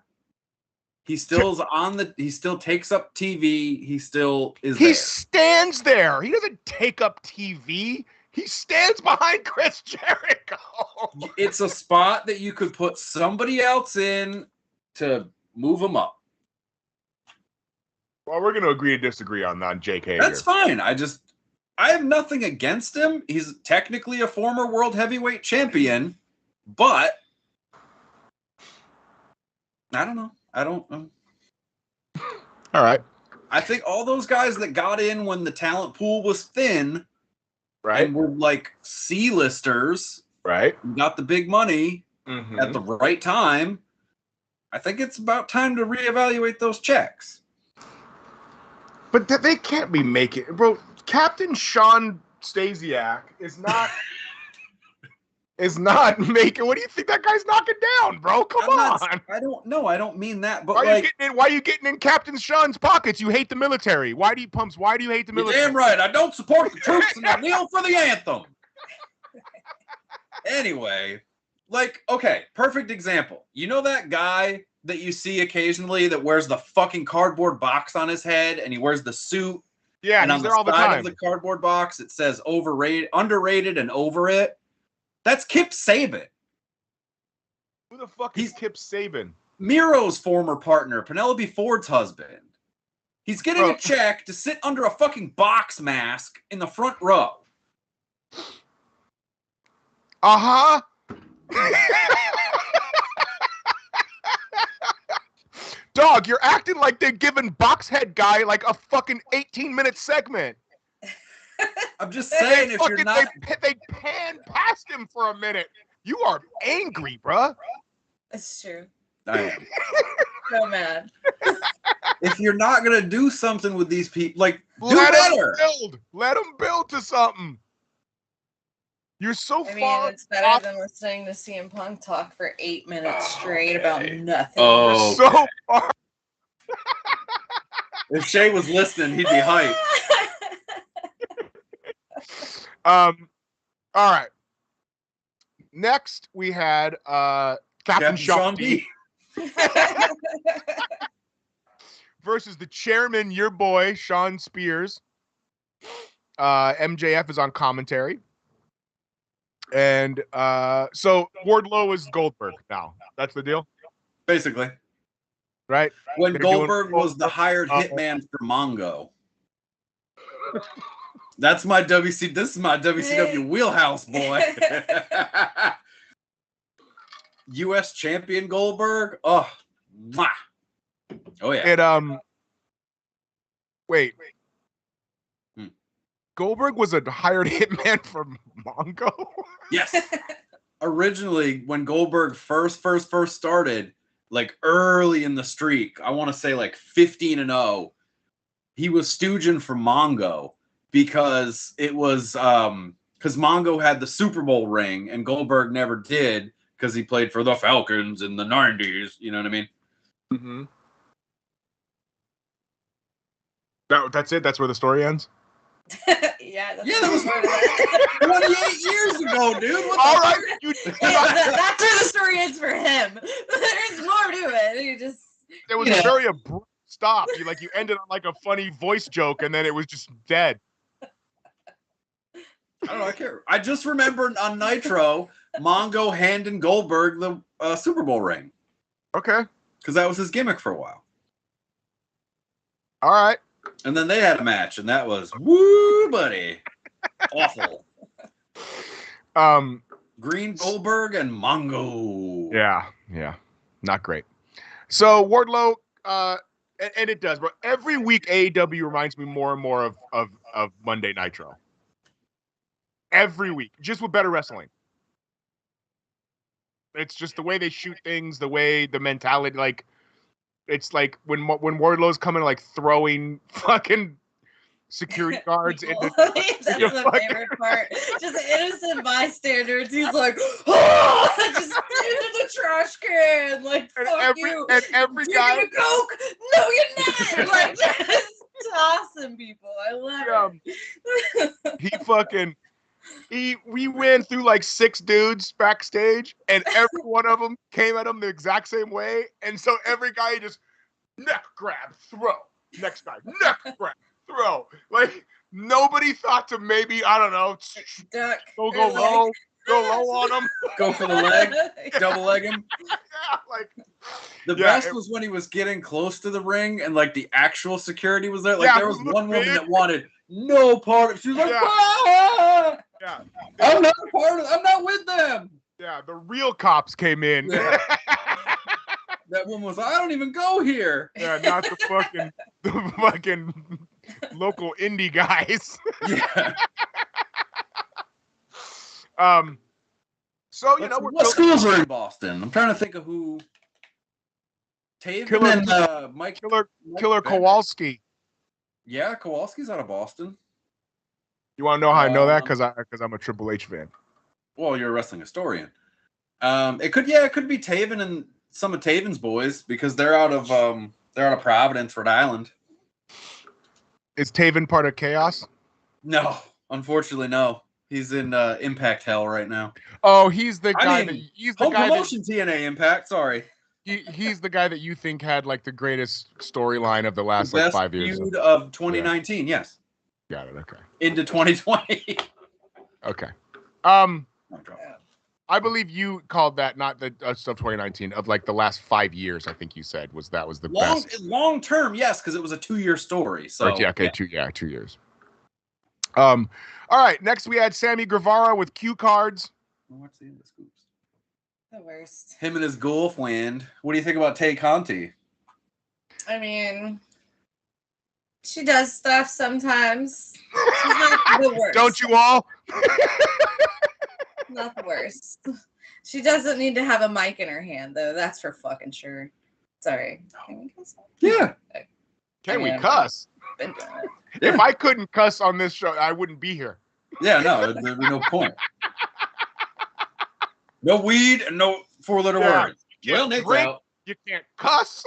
He still is he still takes up TV. He still is there. He stands there. He doesn't take up TV. He stands behind Chris Jericho. It's a spot that you could put somebody else in to move him up. Well, we're going to agree to disagree on Jake Hager. That's fine. I have nothing against him. He's technically a former world heavyweight champion, but I don't know. All right. I think all those guys that got in when the talent pool was thin, right, and were like C-listers, right, got the big money at the right time. I think it's about time to reevaluate those checks. But they can't be making, bro. Captain Sean Stasiak is not making. What do you think that guy's knocking down, bro? Come on. I don't know. I don't mean that. But why are you getting in Captain Sean's pockets? You hate the military. Why do you hate the military? You're damn right. I don't support the troops, and I kneel for the anthem. Anyway, okay, perfect example. You know that guy that you see occasionally that wears the fucking cardboard box on his head, and he wears the suit? Yeah, and he's there all the time. On the side of the cardboard box, it says overrated, underrated, and over it. That's Kip Saban. Who the fuck is Kip Saban? Miro's former partner, Penelope Ford's husband. He's getting a check to sit under a fucking box mask in the front row. Uh-huh. Dog, you're acting like they're giving Boxhead guy like a fucking 18-minute segment. I'm just saying, if you're not... They pan past him for a minute. You are angry, bruh. It's true. I am. So mad. If you're not going to do something with these people, do better. Let them build to something. You're far. It's better than listening to CM Punk talk for 8 minutes straight about nothing. Oh, so far. If Shay was listening, he'd be hyped. All right. Next, we had Captain Sean D. versus the chairman, your boy, Sean Spears. MJF is on commentary. And so Wardlow is Goldberg now. That's the deal, Basically. right? When They're Goldberg doing- was the hired hitman for Mongo. That's my WC. This is my WCW wheelhouse, boy. U.S. champion Goldberg. Oh, mwah. Oh yeah. It wait. Hmm. Goldberg was a hired hitman for Mongo. Yes. Originally, when Goldberg first started, like early in the streak, I want to say like 15-0, he was stooging for Mongo because it was because Mongo had the Super Bowl ring and Goldberg never did because he played for the Falcons in the 90s. You know what I mean? Mm-hmm. That's it. That's where the story ends. Yeah, that's Yeah, that was part of that. 28 years ago, dude. What All the right, That's where the story ends for him. There's more to it. You just it was Yeah. a very abrupt stop. You ended on like a funny voice joke, and then it was just dead. I don't know. I can't. I just remember on Nitro, Mongo handing Goldberg the Super Bowl ring Okay. because that was his gimmick for a while. All right. And then they had a match, and that was woo, buddy, awful. Green Goldberg and Mongo. Yeah, not great. So Wardlow, and it does, but every week AEW reminds me more and more of Monday Nitro. Every week, just with better wrestling. It's just the way they shoot things, the way the mentality, like it's like when Wardlow's coming, like throwing fucking security guards into. that's the favorite part. Just innocent bystanders. He's like, oh, just into the trash can. Like, And fuck you. every You're guy. gonna Coke? No, you're not. Like, just tossing people. I love it. We ran through like 6 dudes backstage, and every one of them came at him the exact same way. And so every guy just neck grab, throw. Next guy, neck grab, throw. Like nobody thought to maybe, I don't know, Duck. go Or, like, low on him. Go for the leg, double leg him. Yeah, like The best was when he was getting close to the ring and like the actual security was there. Like Yeah, there was who looked one woman big. that wanted no part of. She was like, Yeah. "Ah, yeah, I'm not a part of. I'm not with them." yeah. The real cops came in. Yeah. That woman was like, "I don't even go here." Yeah, not the fucking local indie guys. Yeah. So you know we're What schools are in Boston? I'm trying to think of who. Taven Killer- and Mike. Killer Bennett. Kowalski. Yeah, Kowalski's out of Boston. You want to know how I know that? Because I'm a Triple H fan. Well, you're a wrestling historian. It could be Taven and some of Taven's boys because they're out of Providence, Rhode Island. Is Taven part of Chaos? No, unfortunately, no. He's in Impact Hell right now. Oh, he's the guy Home promotion TNA Impact. Sorry, he's the guy that you think had like the greatest storyline of the last the like best 5 years. feud of 2019. Yes, Got it. Okay. into 2020. Okay. No trouble. I believe you called that not the stuff 2019 of like the last 5 years. I think you said was the best. Long term, yes, because it was a 2-year story. So Right, yeah, okay, 2 years. All right. Next, we had Sammy Guevara with cue cards. What's the end of scoops? The worst. Him and his girlfriend. What do you think about Tay Conti? I mean, she does stuff sometimes. She's not the worst. Don't you all? Not the worst. She doesn't need to have a mic in her hand, though. That's for fucking sure. Sorry. Can we cuss? Yeah. Can we Yeah. cuss? Been doing it. If I couldn't cuss on this show, I wouldn't be here. Yeah, no, there'd be no point. No weed and no 4-letter Yeah. words. You Well, can't Nick's drink. out. You can't cuss.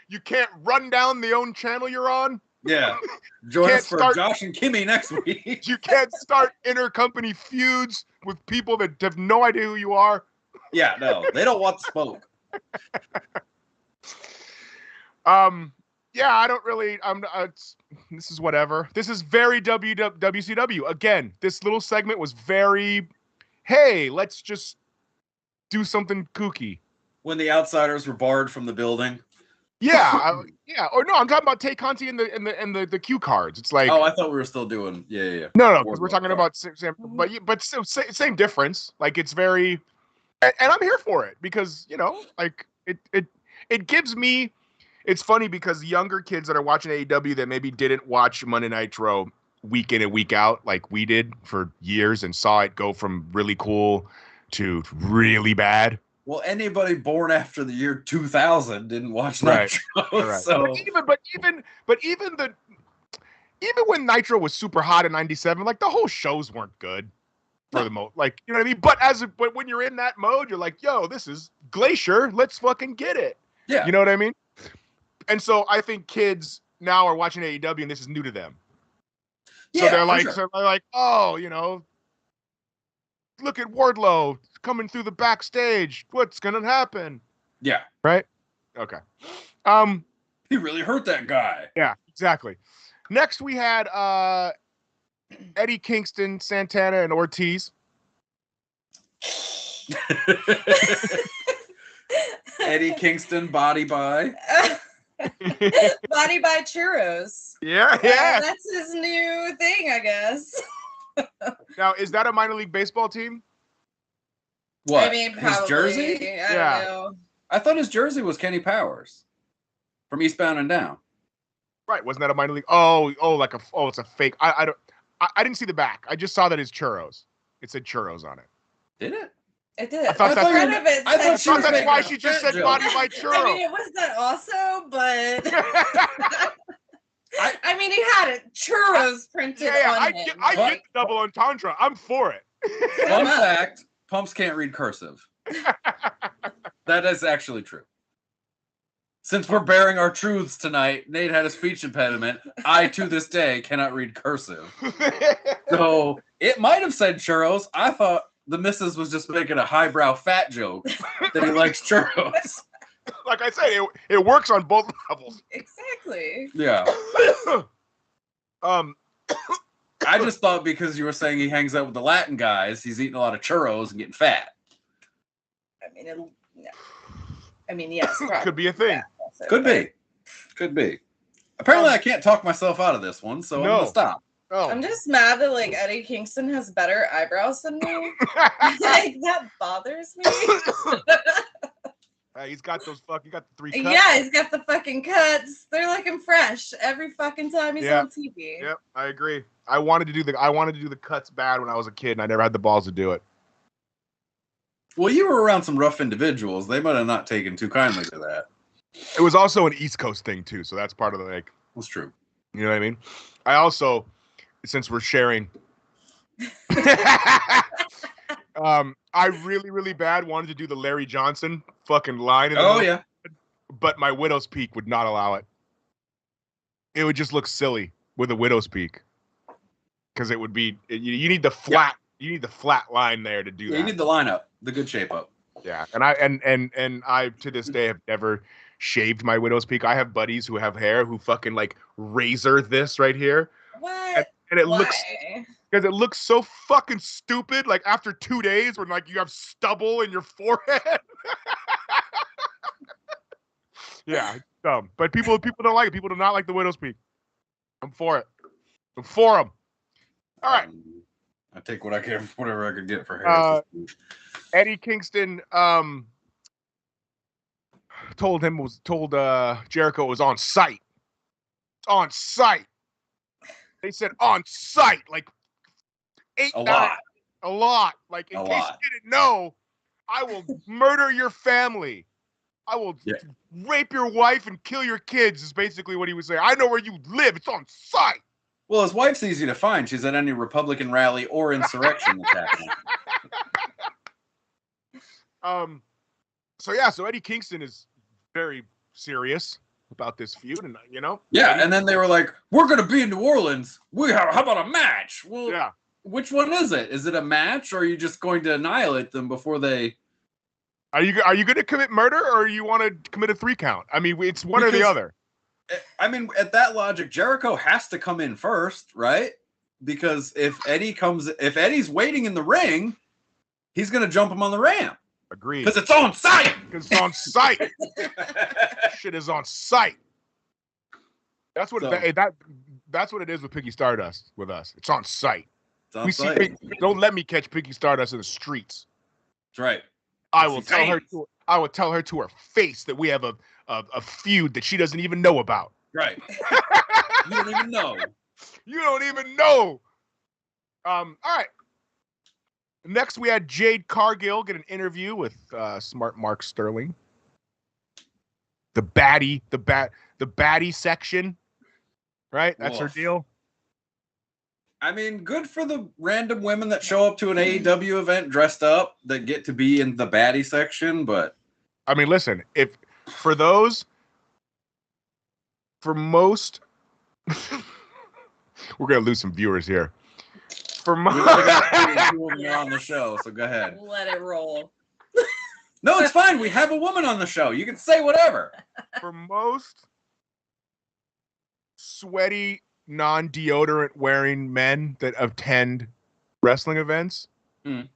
You can't run down the own channel you're on. Yeah. Join Can't us for start- Josh and Kimmy next week. You can't start intercompany feuds with people that have no idea who you are. Yeah, no, they don't want the smoke. Yeah, I don't really. This is whatever. This is very WCW. Again, this little segment was very. hey, let's just do something kooky. When the outsiders were barred from the building. Yeah, yeah. Or no, I'm talking about Tay Conti and the cue cards. It's like, Oh, I thought we were still doing. Yeah. no, because we're talking about but still same difference. Like it's very, and I'm here for it because like it gives me. It's funny because younger kids that are watching AEW that maybe didn't watch Monday Nitro week in and week out like we did for years and saw it go from really cool to really bad. Well, anybody born after the year 2000 didn't watch Right. Nitro. Right. So even when Nitro was super hot in '97, like the whole shows weren't good for the most. Like you know what I mean. But when you're in that mode, you're like, yo, this is Glacier. Let's fucking get it. Yeah. You know what I mean? And so I think kids now are watching AEW and this is new to them. So they're like, oh, look at Wardlow coming through the backstage. What's gonna happen? Yeah. Right? Okay. He really hurt that guy. Yeah, exactly. Next we had Eddie Kingston, Santana, and Ortiz. Eddie Kingston, body by. Body by churros. Yeah. That's his new thing, I guess. Now, is that a minor league baseball team? What? I mean, his probably. jersey? I don't know. I thought his jersey was Kenny Powers from Eastbound and Down. Right, wasn't that a minor league? It's a fake. I didn't see the back. I just saw that it's churros. It said churros on it. Did it? It did. I thought that's why she just said body by churros. I mean, it was that also, but I mean, he had it churros printed on him. I get the double entendre. I'm for it. Fun fact: Pumps can't read cursive. That is actually true. Since we're bearing our truths tonight, Nate had a speech impediment. I, to this day, cannot read cursive. So it might have said churros. I thought the missus was just making a highbrow fat joke that he likes churros. Like I said, it works on both levels. Exactly. Yeah. I just thought because you were saying he hangs out with the Latin guys, he's eating a lot of churros and getting fat. I mean, yes. Probably. Could be a thing. Also, Could be. Apparently, I can't talk myself out of this one, so I'm going to stop. Oh. I'm just mad that like Eddie Kingston has better eyebrows than me. Like that bothers me. He's got those he got the 3 cuts. Yeah, he's got the fucking cuts. They're looking fresh every fucking time he's on TV. Yep, I agree. I wanted to do the cuts bad when I was a kid, and I never had the balls to do it. Well, you were around some rough individuals. They might have not taken too kindly to that. It was also an East Coast thing too, so that's part of the That's true. You know what I mean? I also, since we're sharing, I really bad wanted to do the Larry Johnson fucking line. Yeah. But my widow's peak would not allow it. It would just look silly with a widow's peak, because it would be you need the flat. You need the flat line there to do that. You need the lineup, the good shape up. Yeah, and I to this day have never shaved my widow's peak. I have buddies who have hair who fucking like razor this right here. What? And it Why? looks because it looks so fucking stupid. Like after 2 days, when like you have stubble in your forehead. Yeah, it's dumb. But people don't like it. People do not like the widow's peak. I'm for it. I'm for them. All right. I take what I can, whatever I could get for hair. Eddie Kingston told Jericho it was on site. It's on site. They said on site, like 8 times. A lot. Like in case you didn't know, I will murder your family. I will rape your wife and kill your kids. Is basically what he was saying. I know where you live. It's on site. Well, his wife's easy to find. She's at any Republican rally or insurrection that's happening. So Eddie Kingston is very serious about this feud, and Yeah, and then they were like, "We're going to be in New Orleans. How about a match?" Well, yeah. Which one is it? Is it a match, or are you just going to annihilate them before they? Are you going to commit murder, or you want to commit a 3 count? I mean, it's one or the other. I mean, at that logic, Jericho has to come in first, right? Because if Eddie's waiting in the ring, he's gonna jump him on the ramp. Agreed. Because it's on site. Because it's on site. Shit is on site. That's what that's what it is with Piggy Stardust with us. It's on site. It's on site. Don't let me catch Piggy Stardust in the streets. That's right. I will tell her to her face that we have a feud that she doesn't even know about. Right. You don't even know. You don't even know. All right. Next, we had Jade Cargill get an interview with Smart Mark Sterling. The baddie section, right? That's her deal. I mean, good for the random women that show up to an AEW event dressed up that get to be in the baddie section, but I mean, listen, for most, we're gonna lose some viewers here. For most, we got 2 women on the show, so go ahead. Let it roll. No, it's fine. We have a woman on the show. You can say whatever. For most sweaty, non-deodorant wearing men that attend wrestling events, the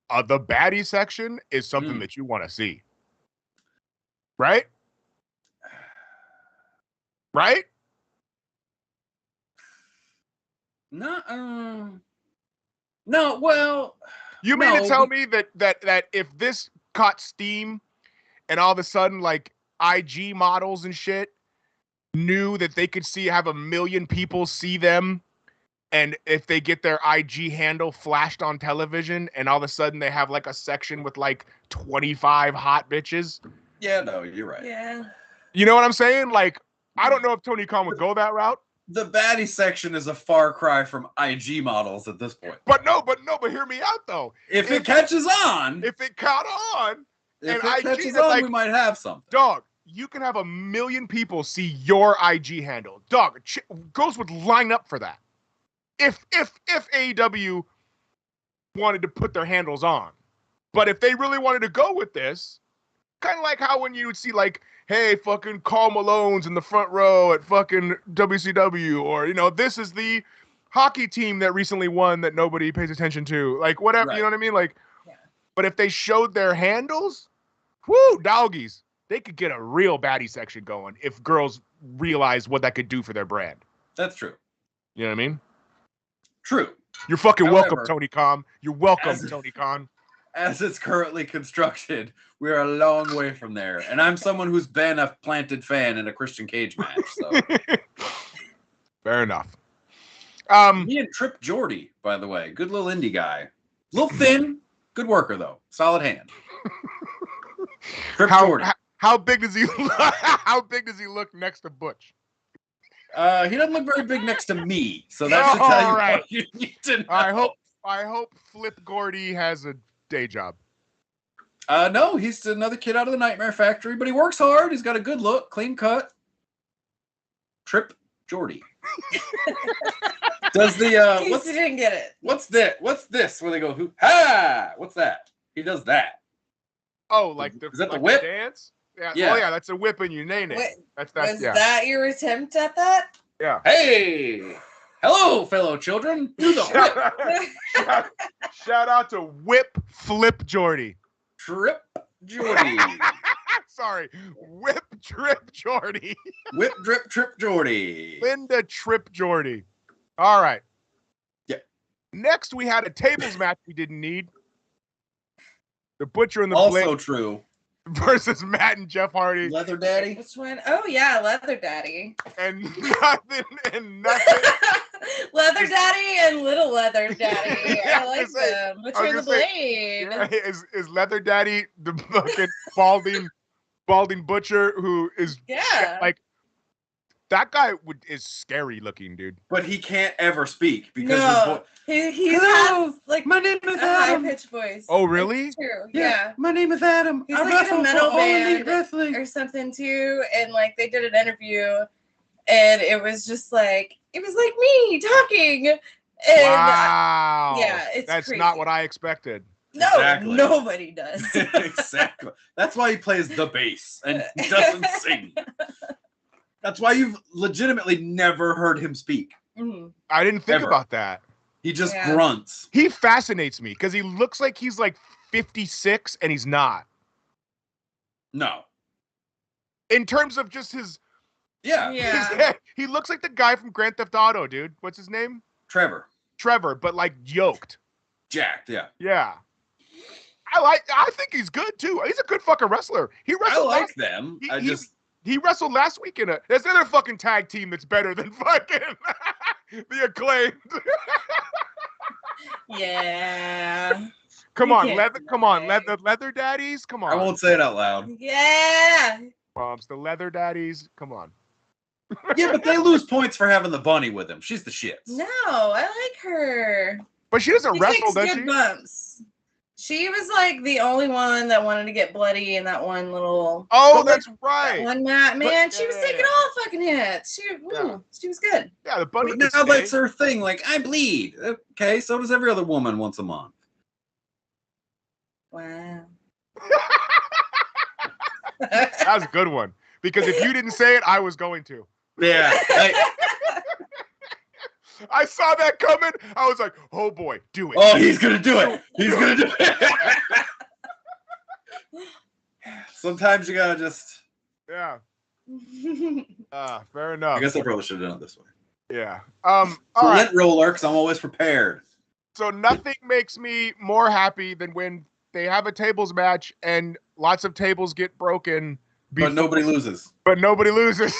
baddie section is something that you want to see. Right? Right? No, well, you mean to tell me that if this caught steam and all of a sudden like IG models and shit knew that they could have 1 million people see them, and if they get their IG handle flashed on television and all of a sudden they have like a section with like 25 hot bitches? Yeah, no, you're right. Yeah. You know what I'm saying? Like, I don't know if Tony Khan would go that route. The baddie section is a far cry from IG models at this point. But hear me out though. If it catches on, if it caught on, if and it catches on, like, we might have something. Dog, you can have 1 million people see your IG handle. Dog, girls would line up for that. If AEW wanted to put their handles on. But if they really wanted to go with this, kind of like how when you would see like, hey, fucking Karl Malone's in the front row at fucking WCW, or, you know, this is the hockey team that recently won that nobody pays attention to. Like, whatever, You know what I mean? Like, But if they showed their handles, whoo, doggies, they could get a real baddie section going if girls realize what that could do for their brand. That's true. You know what I mean? True. You're fucking welcome, Tony Khan. You're welcome, Tony Khan. As it's currently constructed, we're a long way from there. And I'm someone who's been a planted fan in a Christian Cage match. So fair enough. Me and Trip Jordy, by the way. Good little indie guy. A little thin. Good worker, though. Solid hand. Trip Jordy. How big does he look? How big does he look next to Butch? He doesn't look very big next to me. So that should tell you what you need to know. I hope Flip Gordy has a day job. No, he's another kid out of the Nightmare Factory, but he works hard. He's got a good look, clean cut. Trip Jordy. Does the You didn't get it. What's that? What's this? Where they go, ha! What's that? He does that. Oh, like is that the whip? The dance? Yeah. Yeah. Oh yeah, that's a whip and you name it. Was that your attempt at that? Yeah. Hey! Hello, fellow children. Do the whip. Shout out to Whip Flip Jordy. Trip Jordy. Sorry. Whip Trip Jordy. Whip Drip Trip Jordy. Linda Trip Jordy. All right. Yeah. Next, we had a tables match we didn't need. The Butcher and the Also Blade true. versus Matt and Jeff Hardy. Leather Daddy. Which one? Oh yeah, Leather Daddy. And nothing. Leather Daddy and Little Leather Daddy. Yeah, I like them. Butcher and the Blade. Is Leather Daddy the fucking balding butcher who is like that guy is scary looking, dude. But he can't ever speak because he has like my name is a Adam. high pitched voice. Oh really? It's true. Yeah. My name is Adam. He's I like in a metal band wrestling or something too, and like they did an interview, and it was just like me talking. And, wow. Yeah, it's that's crazy. Not what I expected. No, exactly. Nobody does. Exactly. That's why he plays the bass and doesn't sing. That's why you've legitimately never heard him speak. Mm-hmm. I didn't think about that. He just grunts. He fascinates me because he looks like he's like 56 and he's not. No. In terms of just his... Yeah. He looks like the guy from Grand Theft Auto, dude. What's his name? Trevor, but like yoked. jacked, yeah. Yeah. I think he's good too. He's a good fucking wrestler. He I wrestled like them. he wrestled last week in there's another fucking tag team that's better than fucking the Acclaimed. Yeah. Come on, leather daddies. Come on. I won't say it out loud. Yeah. The leather daddies. Come on. Yeah, but they lose points for having the bunny with them. She's the shit. No, I like her. But she doesn't She wrestle, takes does good she? bumps. She was like the only one that wanted to get bloody in that one little. Oh, that's right. That one mat, man. She was yeah. taking all fucking hits. She was good. Yeah, the bunny. But now that's her thing. Like, I bleed. Okay, so does every other woman once a month. Wow. That was a good one. Because if you didn't say it, I was going to. Yeah. I saw that coming. I was like, oh boy, do it. Oh, he's going to do it. He's going to do it. Sometimes you got to just... Yeah. Fair enough. I guess I probably should have done it this way. Yeah. So lint roller, because I'm always prepared. So nothing makes me more happy than when they have a tables match and lots of tables get broken. But nobody loses. But nobody loses.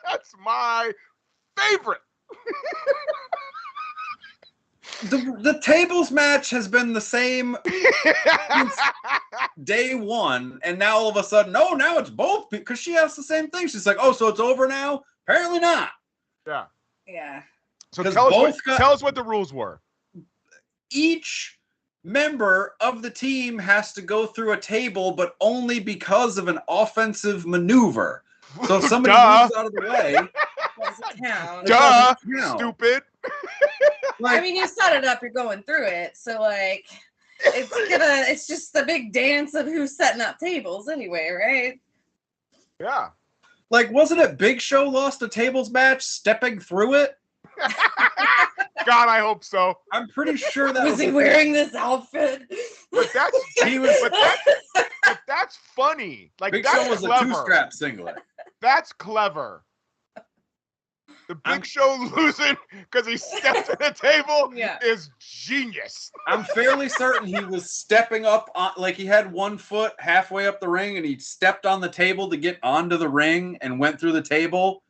That's my favorite. The tables match has been the same since day one, and now all of a sudden, now it's both, because she asked the same thing. She's like, oh, so it's over now? Apparently not. Yeah. Yeah. So tell us what the rules were. Each member of the team has to go through a table, but only because of an offensive maneuver. So if somebody moves out of the way, Doesn't count. Duh, count. stupid. I mean, you set it up, you're going through it. So, like, it's just the big dance of who's setting up tables anyway, right? Yeah. Like, wasn't it Big Show lost a tables match stepping through it? God, I hope so. I'm pretty sure that Was he wearing this outfit? But that's funny. Like, Big that's Show was clever. a two-strap singlet. That's clever. The Big Show losing because he stepped at the table is genius. I'm fairly certain he was stepping up on, like he had 1 foot halfway up the ring and he stepped on the table to get onto the ring and went through the table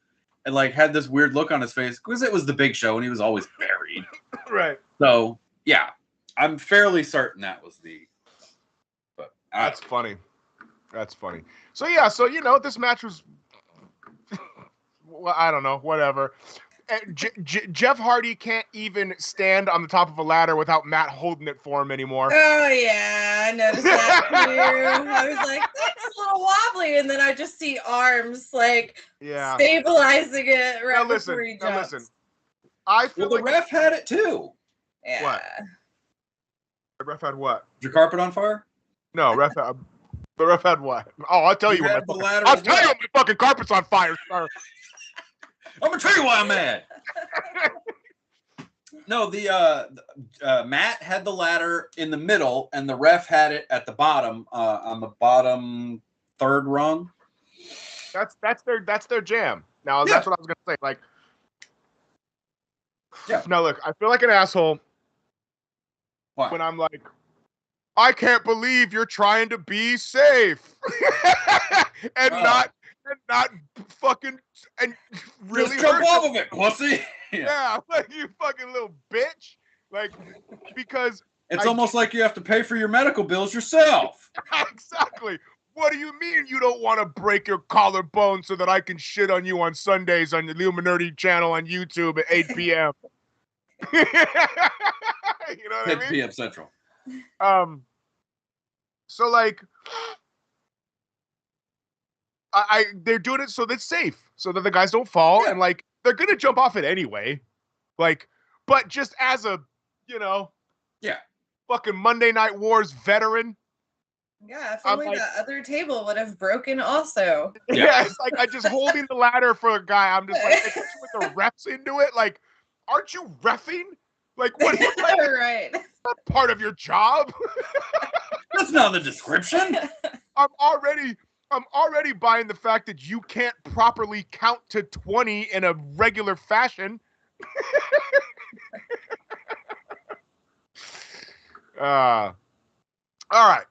and like had this weird look on his face because it was the Big Show and he was always buried. Right. So yeah, I'm fairly certain that was the. But that's funny. That's funny. So yeah, so this match was. Well, I don't know, whatever. Jeff Hardy can't even stand on the top of a ladder without Matt holding it for him anymore. Oh, yeah, I noticed that too. I was like, that's a little wobbly, and then I just see arms, like, stabilizing it right before he jumps. Listen. I feel the ref had it too. Yeah. What? The ref had what? Was your carpet on fire? No, the ref had what? Oh, I'll tell you when my fucking carpet's on fire, sir. I'm gonna tell you why I'm mad. No, the Matt had the ladder in the middle, and the ref had it at the bottom, on the bottom third rung. That's their jam. Now that's what I was gonna say. Like, now look, I feel like an asshole when I'm like, I can't believe you're trying to be safe and not fucking and really just jump off of it, pussy. Yeah, like you fucking little bitch. Like, because it's almost like you have to pay for your medical bills yourself. Exactly. What do you mean you don't want to break your collarbone so that I can shit on you on Sundays on the Illuminerdi channel on YouTube at 8 p.m.? You know what I mean? 10 p.m. Central. So like, they're doing it so that's safe, so that the guys don't fall, and like they're gonna jump off it anyway, like, but just as a, fucking Monday Night Wars veteran. Yeah, if only the other table would have broken also. Yeah, it's like I just holding the ladder for a guy. I'm just like, especially with the refs into it, like, aren't you reffing? Like, what? Right. Not part of your job. That's not the description. I'm already buying the fact that you can't properly count to 20 in a regular fashion. All right.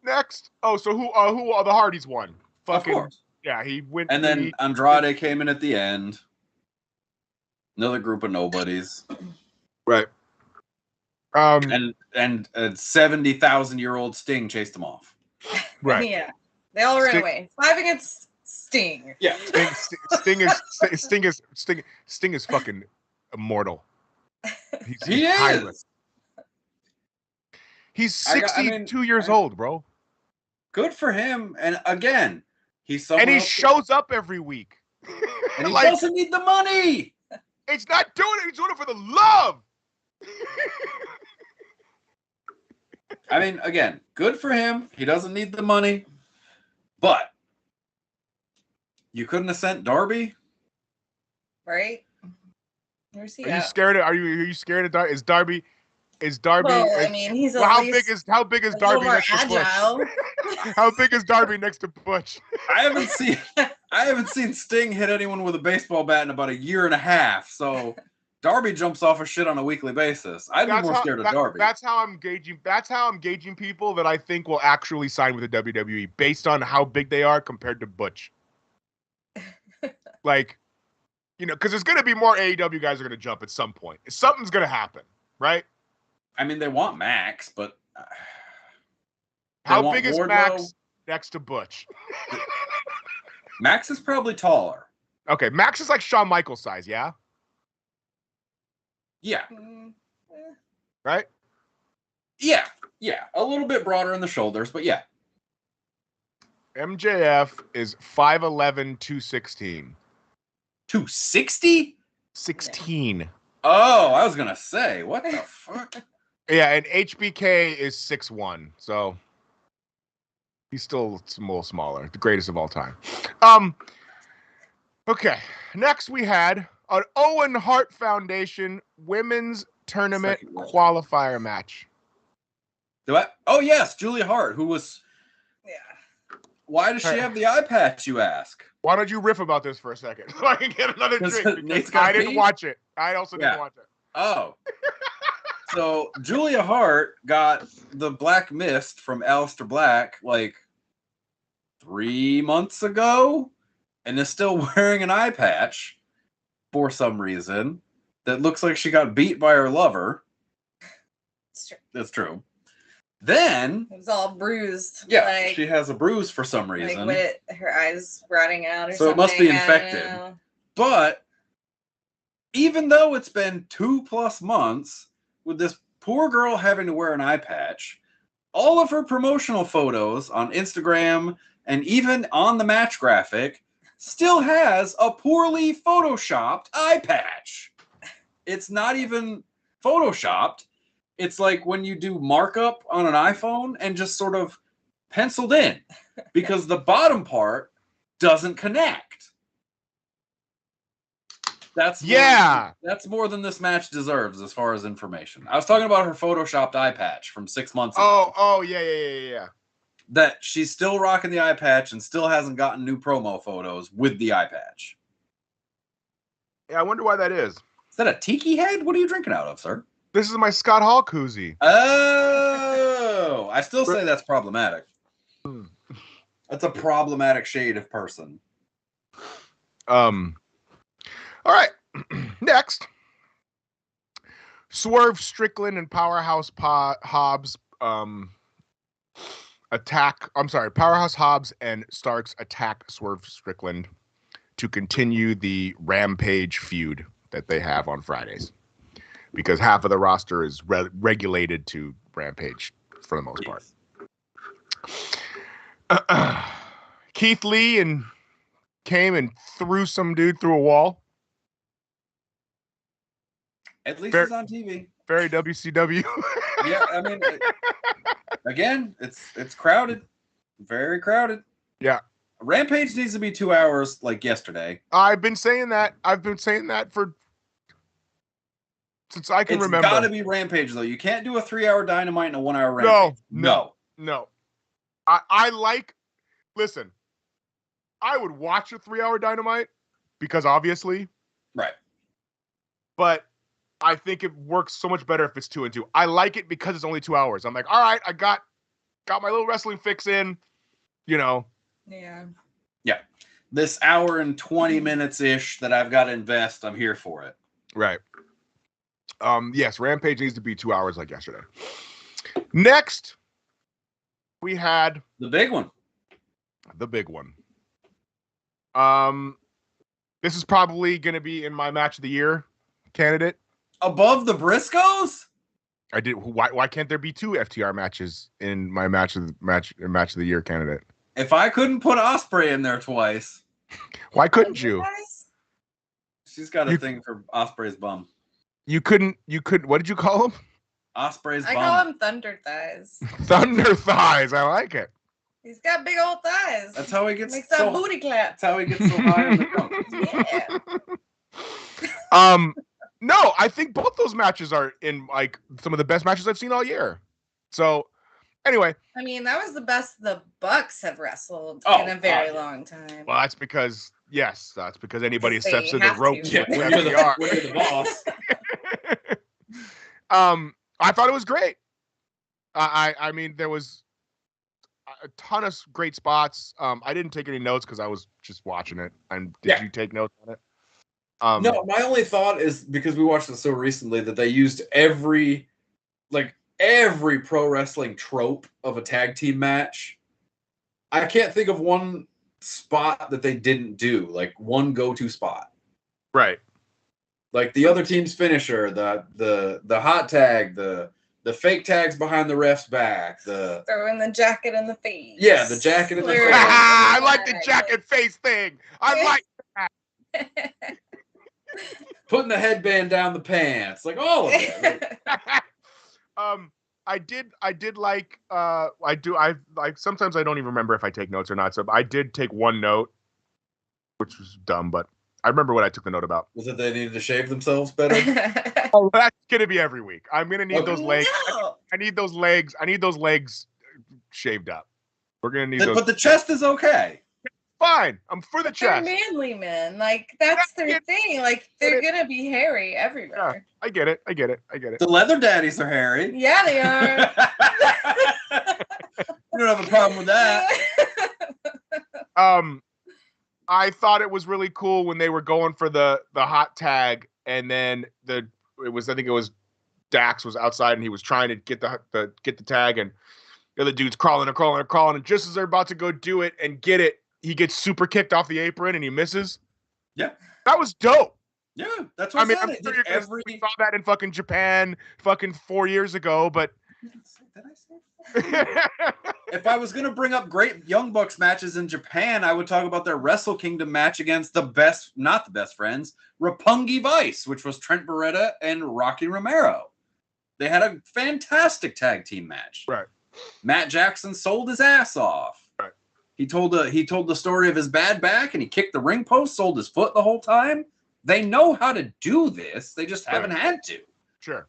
Next. Oh, so who are the Hardys won? Of course. Yeah, he went. And then Andrade came in at the end. Another group of nobodies. Right. And a 70,000-year-old Sting chased them off. Right. Yeah. They all ran away. 5 against Sting. Yeah. Sting is fucking immortal. He is. He's 62 years old, bro. Good for him. And again, he's someone and he else shows up every week. and he doesn't need the money. It's not doing it. He's doing it for the love. I mean, again, good for him. He doesn't need the money. But you couldn't have sent Darby? Right? Where's he Are at? you scared? Are you scared of Darby? Is Darby? Well, I mean, he's how big is Darby next to agile. Butch? How big is Darby next to Butch? I haven't seen Sting hit anyone with a baseball bat in about a year and a half. So Darby jumps off of shit on a weekly basis. I'd be more scared of Darby. That's how I'm gauging. That's how I'm gauging people that I think will actually sign with the WWE based on how big they are compared to Butch. Like, you know, because there's going to be more AEW guys are going to jump at some point. Something's going to happen, right? I mean, they want Max, but how big is Max next to Butch? Max is probably taller. Okay, Max is like Shawn Michaels size, yeah? Yeah. Right? Yeah. A little bit broader in the shoulders, but yeah. MJF is 5'11", 216. 260? 16. Oh, I was going to say, what the fuck? Yeah, and HBK is 6'1", so he's still a little smaller. The greatest of all time. Okay, next we had an Owen Hart Foundation Women's Tournament Qualifier match. Oh, yes, Julia Hart, who was... Yeah. Why does she have the eye patch, you ask? Why don't you riff about this for a second so I can get another drink? Because I didn't watch it. I also didn't watch it. Oh. So Julia Hart got the Black Mist from Aleister Black like 3 months ago and is still wearing an eye patch for some reason that looks like she got beat by her lover. It's true. That's true. Then it was all bruised. Yeah, like, she has a bruise for some reason. Like with her eyes rotting out or something. So it must be infected. But even though it's been 2+ months with this poor girl having to wear an eye patch, all of her promotional photos on Instagram and even on the match graphic still has a poorly photoshopped eye patch. It's not even photoshopped. It's like when you do markup on an iPhone and just sort of penciled in because the bottom part doesn't connect. That's more than this match deserves as far as information. I was talking about her photoshopped eye patch from 6 months ago. Oh, yeah. That she's still rocking the eye patch and still hasn't gotten new promo photos with the eye patch. Yeah, I wonder why that is. Is that a tiki head? What are you drinking out of, sir? This is my Scott Hall koozie. Oh, I still say that's problematic. That's a problematic shade of person. All right. Next. Swerve Strickland and Powerhouse Hobbs Powerhouse Hobbs and Starks attack Swerve Strickland to continue the Rampage feud that they have on Fridays. Because half of the roster is regulated to Rampage for the most part. Keith Lee came and threw some dude through a wall. At least it's on TV. Very WCW. Yeah, I mean, again, it's crowded. Very crowded. Yeah. Rampage needs to be 2 hours like yesterday. I've been saying that for Since I can It's remember. got to be Rampage, though. You can't do a 3-hour Dynamite and a 1-hour Rampage. No. Listen, I would watch a 3-hour Dynamite because obviously. Right. But I think it works so much better if it's 2 and 2. I like it because it's only 2 hours. I'm like, all right, I got my little wrestling fix in, Yeah. Yeah. This hour and 20 minutes-ish that I've got to invest, I'm here for it. Right. Yes, Rampage needs to be 2 hours like yesterday. Next, we had the big one. This is probably going to be in my match of the year candidate. Above the Briscoes? Why can't there be 2 FTR matches in my match of the year candidate? If I couldn't put Ospreay in there twice, why couldn't you? She's got a thing for Ospreay's bum. You couldn't. What did you call him? Ospreay's bum. I call him Thunder Thighs. Thunder Thighs. I like it. He's got big old thighs. That's how he gets. Makes that booty clap. That's how he gets so high on the Yeah. No, I think both those matches are in like some of the best matches I've seen all year. So, anyway. I mean, that was the best the Bucks have wrestled in a very long time. Well, that's because anybody steps in the ropes. Yeah, when you're the boss. I thought it was great. I mean, there was a ton of great spots. I didn't take any notes because I was just watching it. And did you take notes on it? No, my only thought is because we watched it so recently that they used every pro wrestling trope of a tag team match. I can't think of one spot that they didn't do, like one go-to spot. Right. Like the other team's finisher, the hot tag, the fake tags behind the ref's back, throwing the jacket in the face. Yeah, the jacket in the face. I like the jacket face thing. I like that. Putting the headband down the pants, like all of it. I did like sometimes I don't even remember if I take notes or not. So I did take one note, which was dumb, but I remember what I took the note about. Was it they needed to shave themselves better? Oh, that's gonna be every week. I'm gonna need those legs. No. I need those legs. I need those legs shaved up. We're gonna need those. But the chest is okay. Fine. I'm for the They're chest. manly men. Like, that's their thing. Like, they're going to be hairy everywhere. Yeah, I get it. The leather daddies are hairy. Yeah, they are. You don't have a problem with that. I thought it was really cool when they were going for the hot tag, and then I think it was Dax was outside and he was trying to get the tag, and the other dude's crawling, and just as they're about to go do it and get it, he gets super kicked off the apron and he misses. Yeah. That was dope. Yeah, that's what I'm sure we saw that in fucking Japan 4 years ago, but Did I say if I was going to bring up great Young Bucks matches in Japan, I would talk about their Wrestle Kingdom match against not the best friends, Roppongi Vice, which was Trent Beretta and Rocky Romero. They had a fantastic tag team match. Right. Matt Jackson sold his ass off. Right. He told the story of his bad back, and he kicked the ring post, sold his foot the whole time. They know how to do this. They just haven't had to. Sure.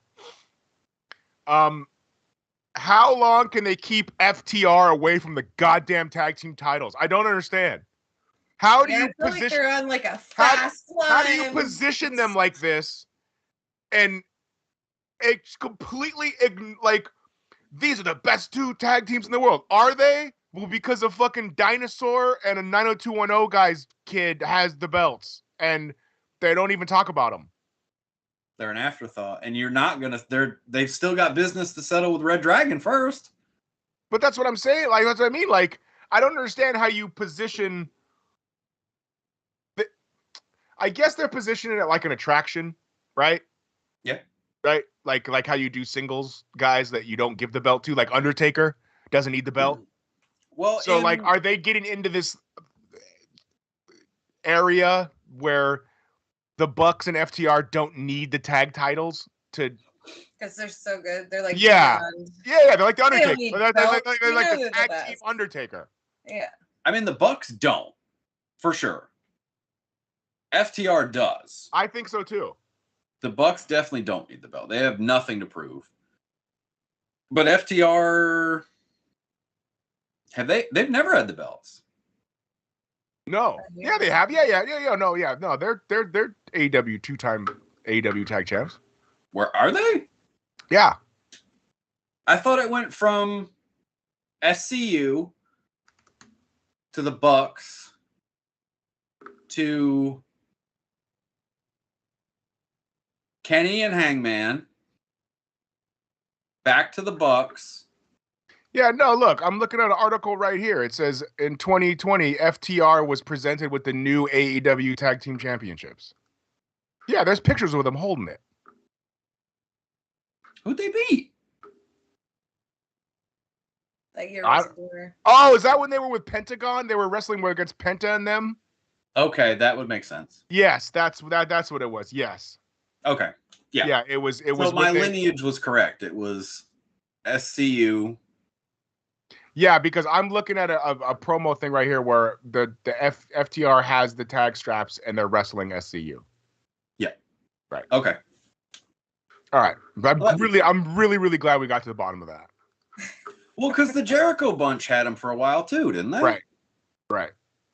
How long can they keep FTR away from the goddamn tag team titles? I don't understand. How do you position? Like they're on like a fast line. How do you position them like this? And it's completely like these are the best 2 tag teams in the world. Are they? Well, because a fucking Dinosaur and a 90210 guy's kid has the belts, and they don't even talk about them. They're an afterthought, and you're not gonna. They've still got business to settle with Red Dragon first. But that's what I'm saying. Like that's what I mean. Like I don't understand how you position. I guess they're positioning it like an attraction, right? Yeah. Right. Like how you do singles guys that you don't give the belt to, like Undertaker doesn't need the belt. Well, so like, are they getting into this area where the Bucks and FTR don't need the tag titles to? Because they're so good. They're like yeah, they're like the Undertaker. They're like the the tag best. team Undertaker. Yeah. I mean, the Bucks don't, for sure. FTR does. I think so too. The Bucks definitely don't need the belt. They have nothing to prove. But FTR, they've never had the belts. No. Yeah, they have. Yeah. No, they're AEW 2-time AEW tag champs. Where are they? Yeah. I thought it went from SCU to the Bucks to Kenny and Hangman, back to the Bucks. Yeah, no, look, I'm looking at an article right here. It says in 2020, FTR was presented with the new AEW Tag Team Championships. Yeah, there's pictures of them holding it. Who'd they beat? Like your Oh, is that when they were with Pentagon? They were wrestling against Penta and them? Okay, that would make sense. Yes, that's what it was. Yes. Okay. Yeah. Yeah, it was. So my lineage was correct. It was SCU. Yeah, because I'm looking at a promo thing right here where the FTR has the tag straps and they're wrestling SCU. Yeah. Right. Okay. All right. I'm really glad we got to the bottom of that. Well, because the Jericho bunch had him for a while too, didn't they? Right. Right.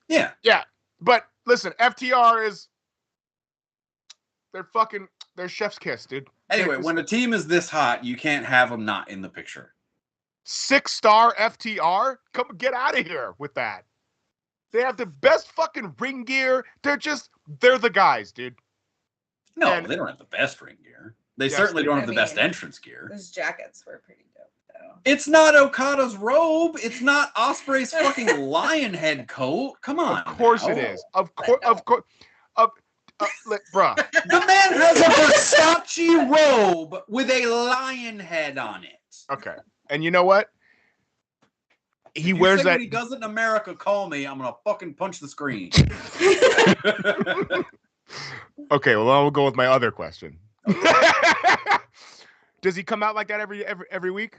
Yeah. Yeah. But listen, FTR is they're chef's kiss, dude. Anyway, when a team is this hot, you can't have them not in the picture. 6-star FTR? Come get out of here with that. They have the best fucking ring gear. They're the guys, dude. No, they don't have the best ring gear. They certainly don't have the best entrance gear. Those jackets were pretty dope, though. It's not Okada's robe. It's not Ospreay's fucking lion head coat. Come on. Of course it is. Of course. Bruh. The man has a Versace robe with a lion head on it. Okay. And you know what? He wears that. When he does it in America, call me. I'm gonna fucking punch the screen. Okay, well, I'll go with my other question. Does he come out like that every week?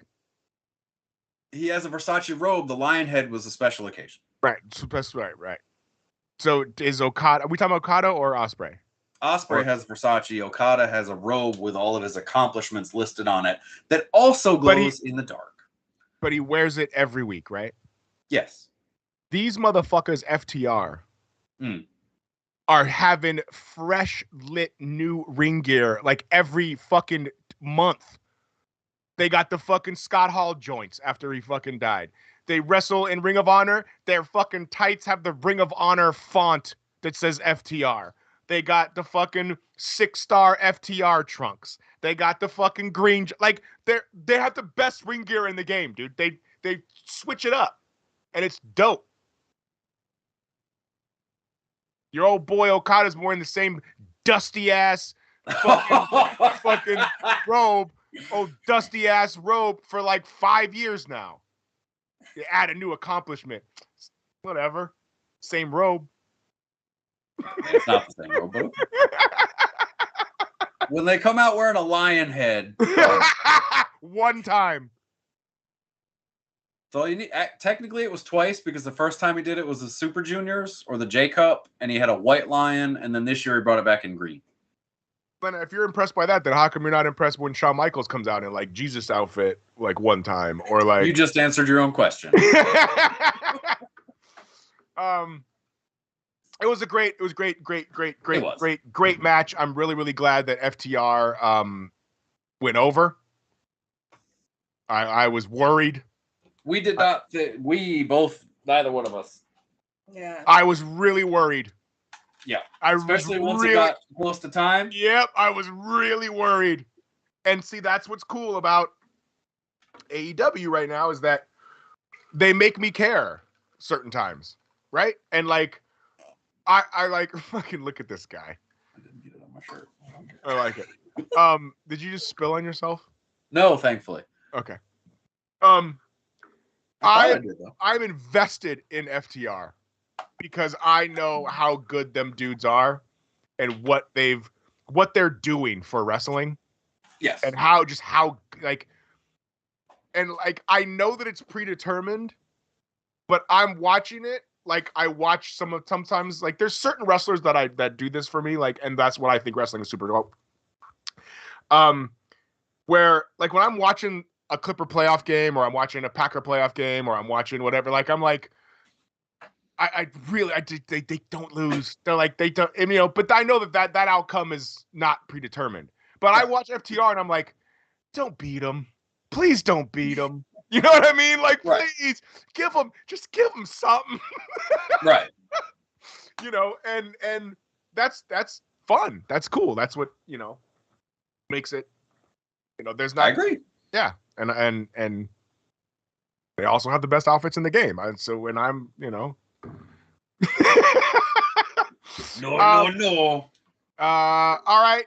He has a Versace robe. The lion head was a special occasion. Right. Right. So is Okada? Are we talking about Okada or Ospreay? Ospreay has Versace. Okada has a robe with all of his accomplishments listed on it that also glows in the dark. But he wears it every week, right? Yes. These motherfuckers, FTR, are having fresh lit new ring gear like every fucking month. They got the fucking Scott Hall joints after he fucking died. They wrestle in Ring of Honor. Their fucking tights have the Ring of Honor font that says FTR. They got the fucking 6-star FTR trunks. They got the fucking green. Like they have the best ring gear in the game, dude. They switch it up, and it's dope. Your old boy Okada's wearing the same dusty ass fucking robe, dusty ass robe for like 5 years now. They add a new accomplishment. Whatever. Same robe. It's not the same robe, but when they come out wearing a lion head. One time. So you need, technically it was twice because the first time he did it was the Super Juniors or the J Cup, and he had a white lion, and then this year he brought it back in green. But if you're impressed by that, then how come you're not impressed when Shawn Michaels comes out in like Jesus outfit like one time or like? You just answered your own question. It was great match. I'm really glad that FTR went over. I was worried. We did not. Neither one of us. Yeah. I was really worried. Yeah. Especially once it got close to time. Yep. I was really worried. And see, that's what's cool about AEW right now is that they make me care certain times. Right. And like, I like fucking look at this guy. I didn't get it on my shirt. I like it. Did you just spill on yourself? No, thankfully. Okay. I'm invested in FTR because I know how good them dudes are and what they're doing for wrestling. Yes. And how I know that it's predetermined, but I'm watching it like I watch sometimes like there's certain wrestlers that do this for me, like, and that's what I think wrestling is super dope. Where like when I'm watching a Clipper playoff game, or I'm watching a Packer playoff game, or I'm watching whatever, like I'm like, they don't lose. They're like they don't, and, but I know that outcome is not predetermined. But I watch FTR and I'm like, don't beat them, please don't beat them. You know what I mean? Like, please give them something. Right. And that's fun. That's cool. That's what makes it. There's not. I agree. Yeah, and they also have the best outfits in the game. And so when I'm, No. All right.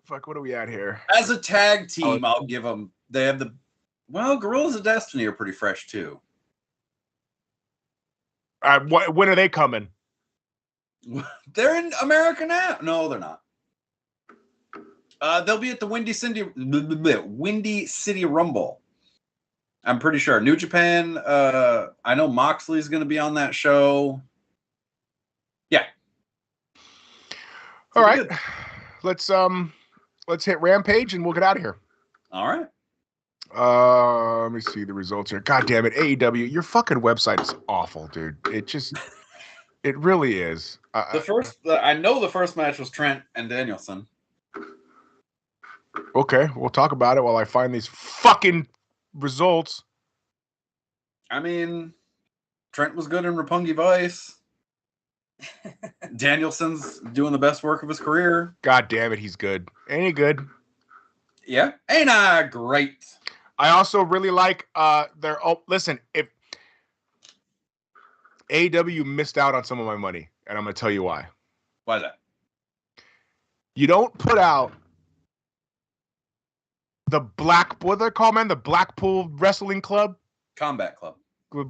Fuck. What are we at here? As a tag team, I'll give them. They have Guerrillas of Destiny are pretty fresh too. When are they coming? They're in America now. No, they're not. They'll be at the Windy City Rumble. I'm pretty sure. New Japan. I know Moxley's going to be on that show. Yeah. All right. Let's hit Rampage and we'll get out of here. All right. Let me see the results here. God damn it, AEW, your fucking website is awful, dude. It really is. I know the first match was Trent and Danielson. Okay, we'll talk about it while I find these fucking results. I mean, Trent was good in Roppongi Vice. Danielson's doing the best work of his career. God damn it, he's good. Ain't he good? Yeah. Ain't I great? I also really like listen, if AEW missed out on some of my money, and I'm gonna tell you why. Why is that? You don't put out the what they're called, man, the Blackpool Wrestling Club? Combat Club.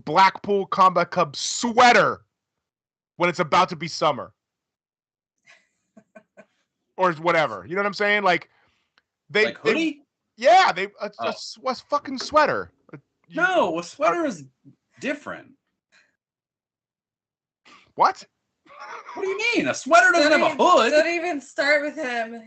Blackpool Combat Club sweater when it's about to be summer. Or whatever. You know what I'm saying? Like hoodie? A fucking sweater. No, a sweater is different. What? What do you mean? A sweater doesn't have a hood. Don't even start with him.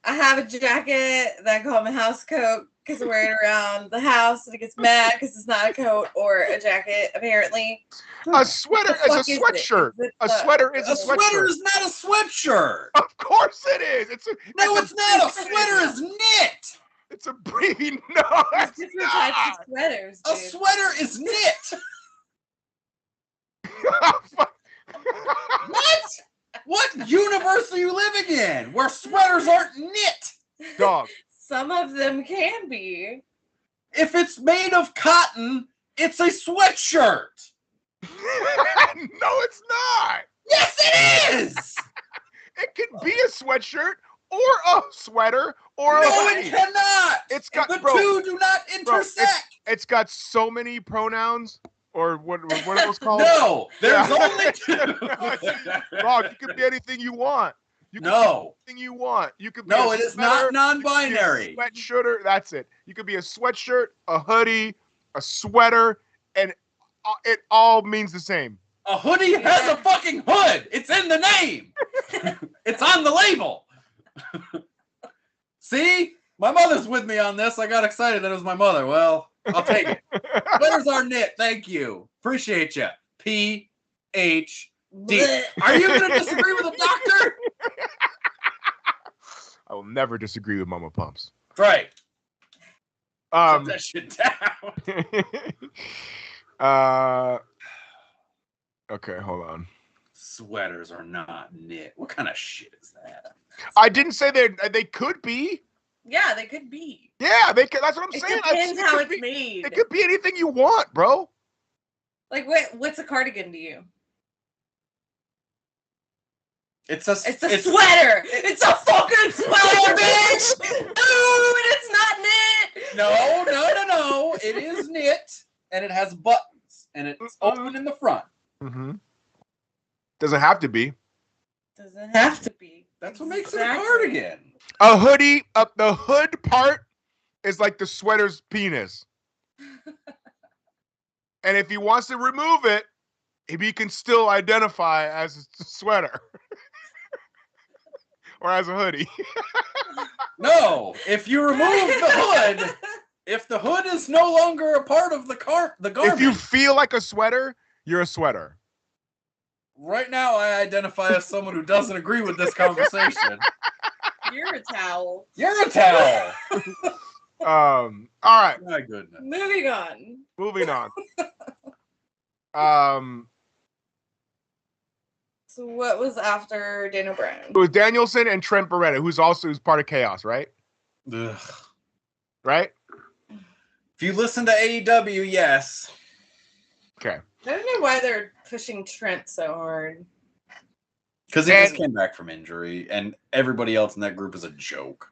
I have a jacket that I call my house coat because I wear it around the house and it gets mad because it's not a coat or a jacket, apparently. A sweater is a sweatshirt. A sweater is a sweatshirt. A sweater is not a sweatshirt. Of course it is. It's not. A sweater is knit. It's a breed. No, it's different types of sweaters. Dude. A sweater is knit. What? What universe are you living in where sweaters aren't knit? Dog. Some of them can be. If it's made of cotton, it's a sweatshirt. No, it's not. Yes, it is. It can be a sweatshirt or a sweater or a hoodie. It cannot. It's got the two do not intersect. It's got so many pronouns. Or what it was called? No, there's only two. Dog, you can be anything you want. You can be anything you want. You could be it is not non-binary. Sweatshirt, that's it. You could be a sweatshirt, a hoodie, a sweater, and it all means the same. A hoodie has a fucking hood. It's in the name. It's on the label. See? My mother's with me on this. I got excited that it was my mother. Well, I'll take it. Sweaters are knit. Thank you. Appreciate you. PhD. Are you going to disagree with the doctor? I will never disagree with Mama Pumps. Right. Put that shit down. Okay, hold on. Sweaters are not knit. What kind of shit is that? I didn't say they could be. Yeah, they could be. Yeah, they could. That's what I'm saying. It depends how it's made. It could be anything you want, bro. Like, what's a cardigan to you? It's a sweater. It's a fucking sweater, bitch. Dude, it's not knit. No. It is knit, and it has buttons, and it's open in the front. Mm-hmm. Doesn't have to be. Doesn't have to be. That's what makes it a cardigan. A hoodie, the hood part is like the sweater's penis. And if he wants to remove it, he can still identify as a sweater. or as a hoodie. No, if you remove the hood, if the hood is no longer a part of the garment. If you feel like a sweater, you're a sweater. Right now, I identify as someone who doesn't agree with this conversation. You're a towel. You're a towel. All right. My goodness. Moving on. So what was after Daniel Bryan? It was Danielson and Trent Beretta, who's part of Chaos, right? Ugh. Right? If you listen to AEW, yes. Okay. I don't know why they're pushing Trent so hard. Because he just came back from injury, and everybody else in that group is a joke.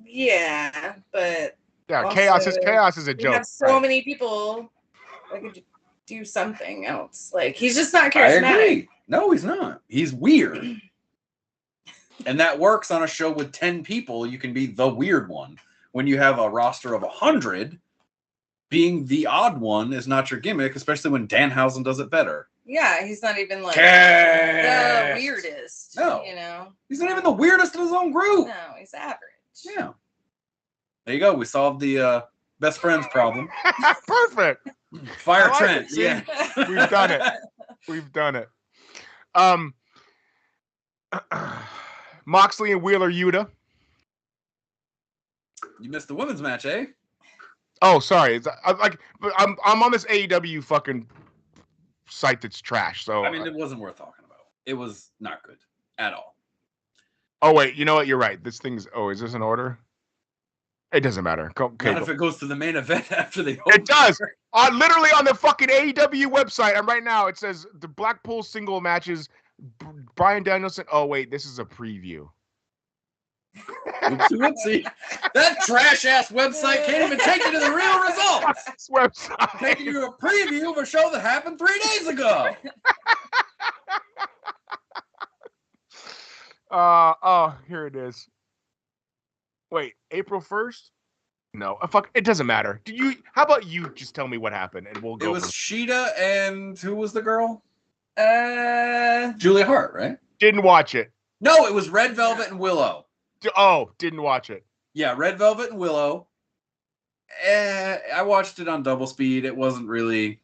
Yeah, but yeah, Chaos is a joke. We have so many people that could do something else. Like, he's just not charismatic. I agree. No, he's not. He's weird. And that works on a show with 10 people. You can be the weird one. When you have a roster of 100, being the odd one is not your gimmick, especially when Danhausen does it better. Yeah, he's not even like the weirdest. No. You know? He's not even the weirdest in his own group. No, he's average. Yeah. There you go. We solved the best friends problem. Perfect. Fire like Trent. it. See? Yeah. We've done it. We've done it. Moxley and Wheeler Yuta. You missed the women's match, eh? Oh, sorry. I'm on this AEW fucking site that's trash. So I mean, it wasn't worth talking about. It was not good at all. Oh wait, you know what? You're right. This thing's. Oh, is this an order? It doesn't matter. Okay, Not if it goes to the main event after the. It does. Literally on the fucking AEW website. And right now it says the Blackpool single matches. Bryan Danielson. Oh wait, this is a preview. Oopsie. That trash ass website can't even take you to the real results. This website taking you a preview of a show that happened 3 days ago. Here it is. Wait, April 1st? No, fuck. It doesn't matter. How about you just tell me what happened and we'll go. It was Sheeta and who was the girl? Julia Hart, right? Didn't watch it. No, it was Red Velvet and Willow. Oh, didn't watch it. Yeah, Red Velvet and Willow. I watched it on double speed. It wasn't really.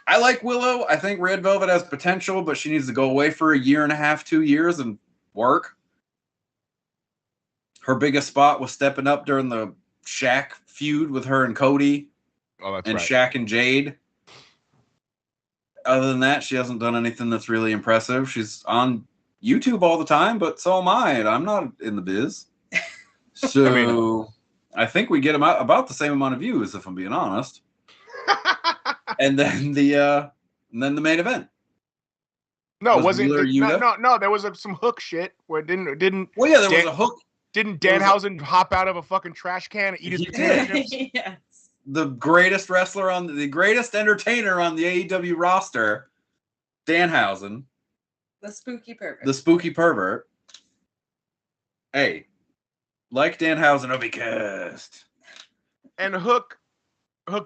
I like Willow. I think Red Velvet has potential, but she needs to go away for 1.5 years, 2 years and work. Her biggest spot was stepping up during the Shaq feud with her and Cody. Oh, that's and right. Shaq and Jade. Other than that, she hasn't done anything that's really impressive. She's on YouTube all the time, but so am I, and I'm not in the biz. So I think we get about the same amount of views, if I'm being honest. And then the main event. No, wasn't no. There was some hook shit where it didn't. Well, yeah, there was a hook. Didn't Danhausen hop out of a fucking trash can and eat his potato chips? Yes. The greatest the greatest entertainer on the AEW roster, Danhausen. The spooky pervert. Hey, like Danhausen, will be cursed. And Hook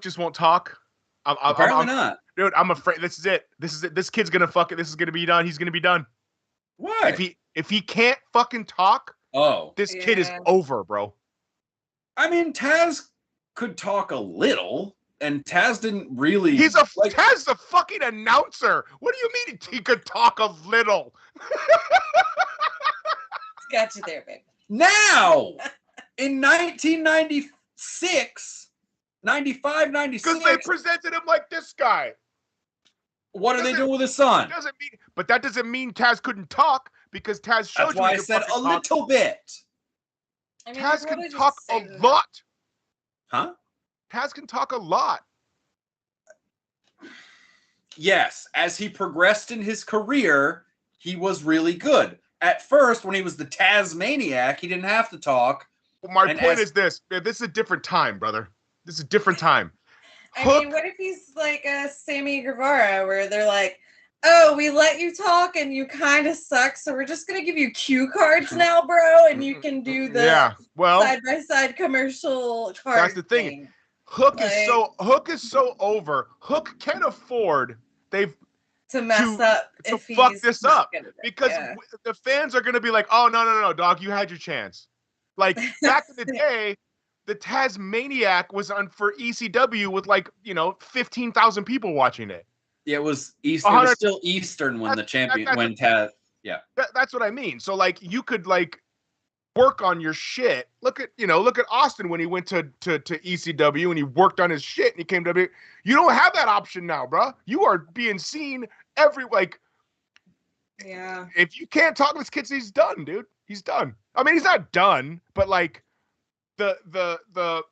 just won't talk. Apparently not. Dude, I'm afraid this is it. This kid's gonna fuck it. This is gonna be done. He's gonna be done. Why? If he can't fucking talk, this kid is over, bro. I mean, Taz could talk a little, and Taz didn't really. Taz's a fucking announcer. What do you mean he could talk a little? Got you there, babe. Now, in 1996, 95, 96. Because they presented him like this guy. What are they doing with his son? But that doesn't mean Taz couldn't talk, because Taz showed That's why I said a little bit. I mean, Taz can talk a lot. Huh? Taz can talk a lot. Yes, as he progressed in his career, he was really good. At first, when he was the Tasmaniac, he didn't have to talk. Well, my point is this. This is a different time, brother. This is a different time. I mean, what if he's like a Sammy Guevara, where they're like, oh, we let you talk and you kind of suck, so we're just going to give you cue cards now, bro, and you can do the side-by-side commercial card. That's the thing. Hook is so over. Hook can't afford. To to mess up to if fuck he's this not up, good at it. because Yeah. the fans are gonna be like, oh no, dog, you had your chance. Like back in the day, the Tasmaniac was on for ECW with 15,000 people watching it. Yeah, it was East. It was still Eastern when the champion That's what I mean. So you could work on your shit. Look at Austin when he went to ECW and he worked on his shit and he came to you don't have that option now, bro. You are being seen Yeah. if you can't talk to this kid, he's done, dude. He's done. I mean, he's not done, but the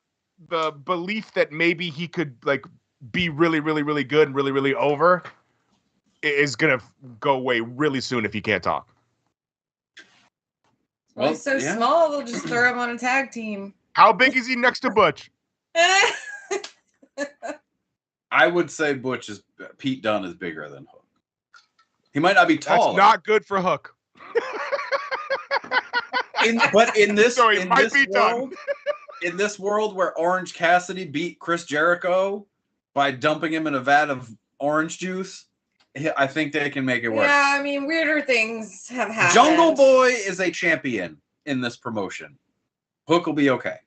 belief that maybe he could be really, really, really good and really, really over is gonna go away really soon if he can't talk. Well, he's so small, they'll just throw him on a tag team. How big is he next to Butch? I would say Pete Dunne is bigger than Hook. He might not be tall. That's not good for Hook. But in this world where Orange Cassidy beat Chris Jericho by dumping him in a vat of orange juice, I think they can make it work. Yeah, I mean, weirder things have happened. Jungle Boy is a champion in this promotion. Hook will be okay.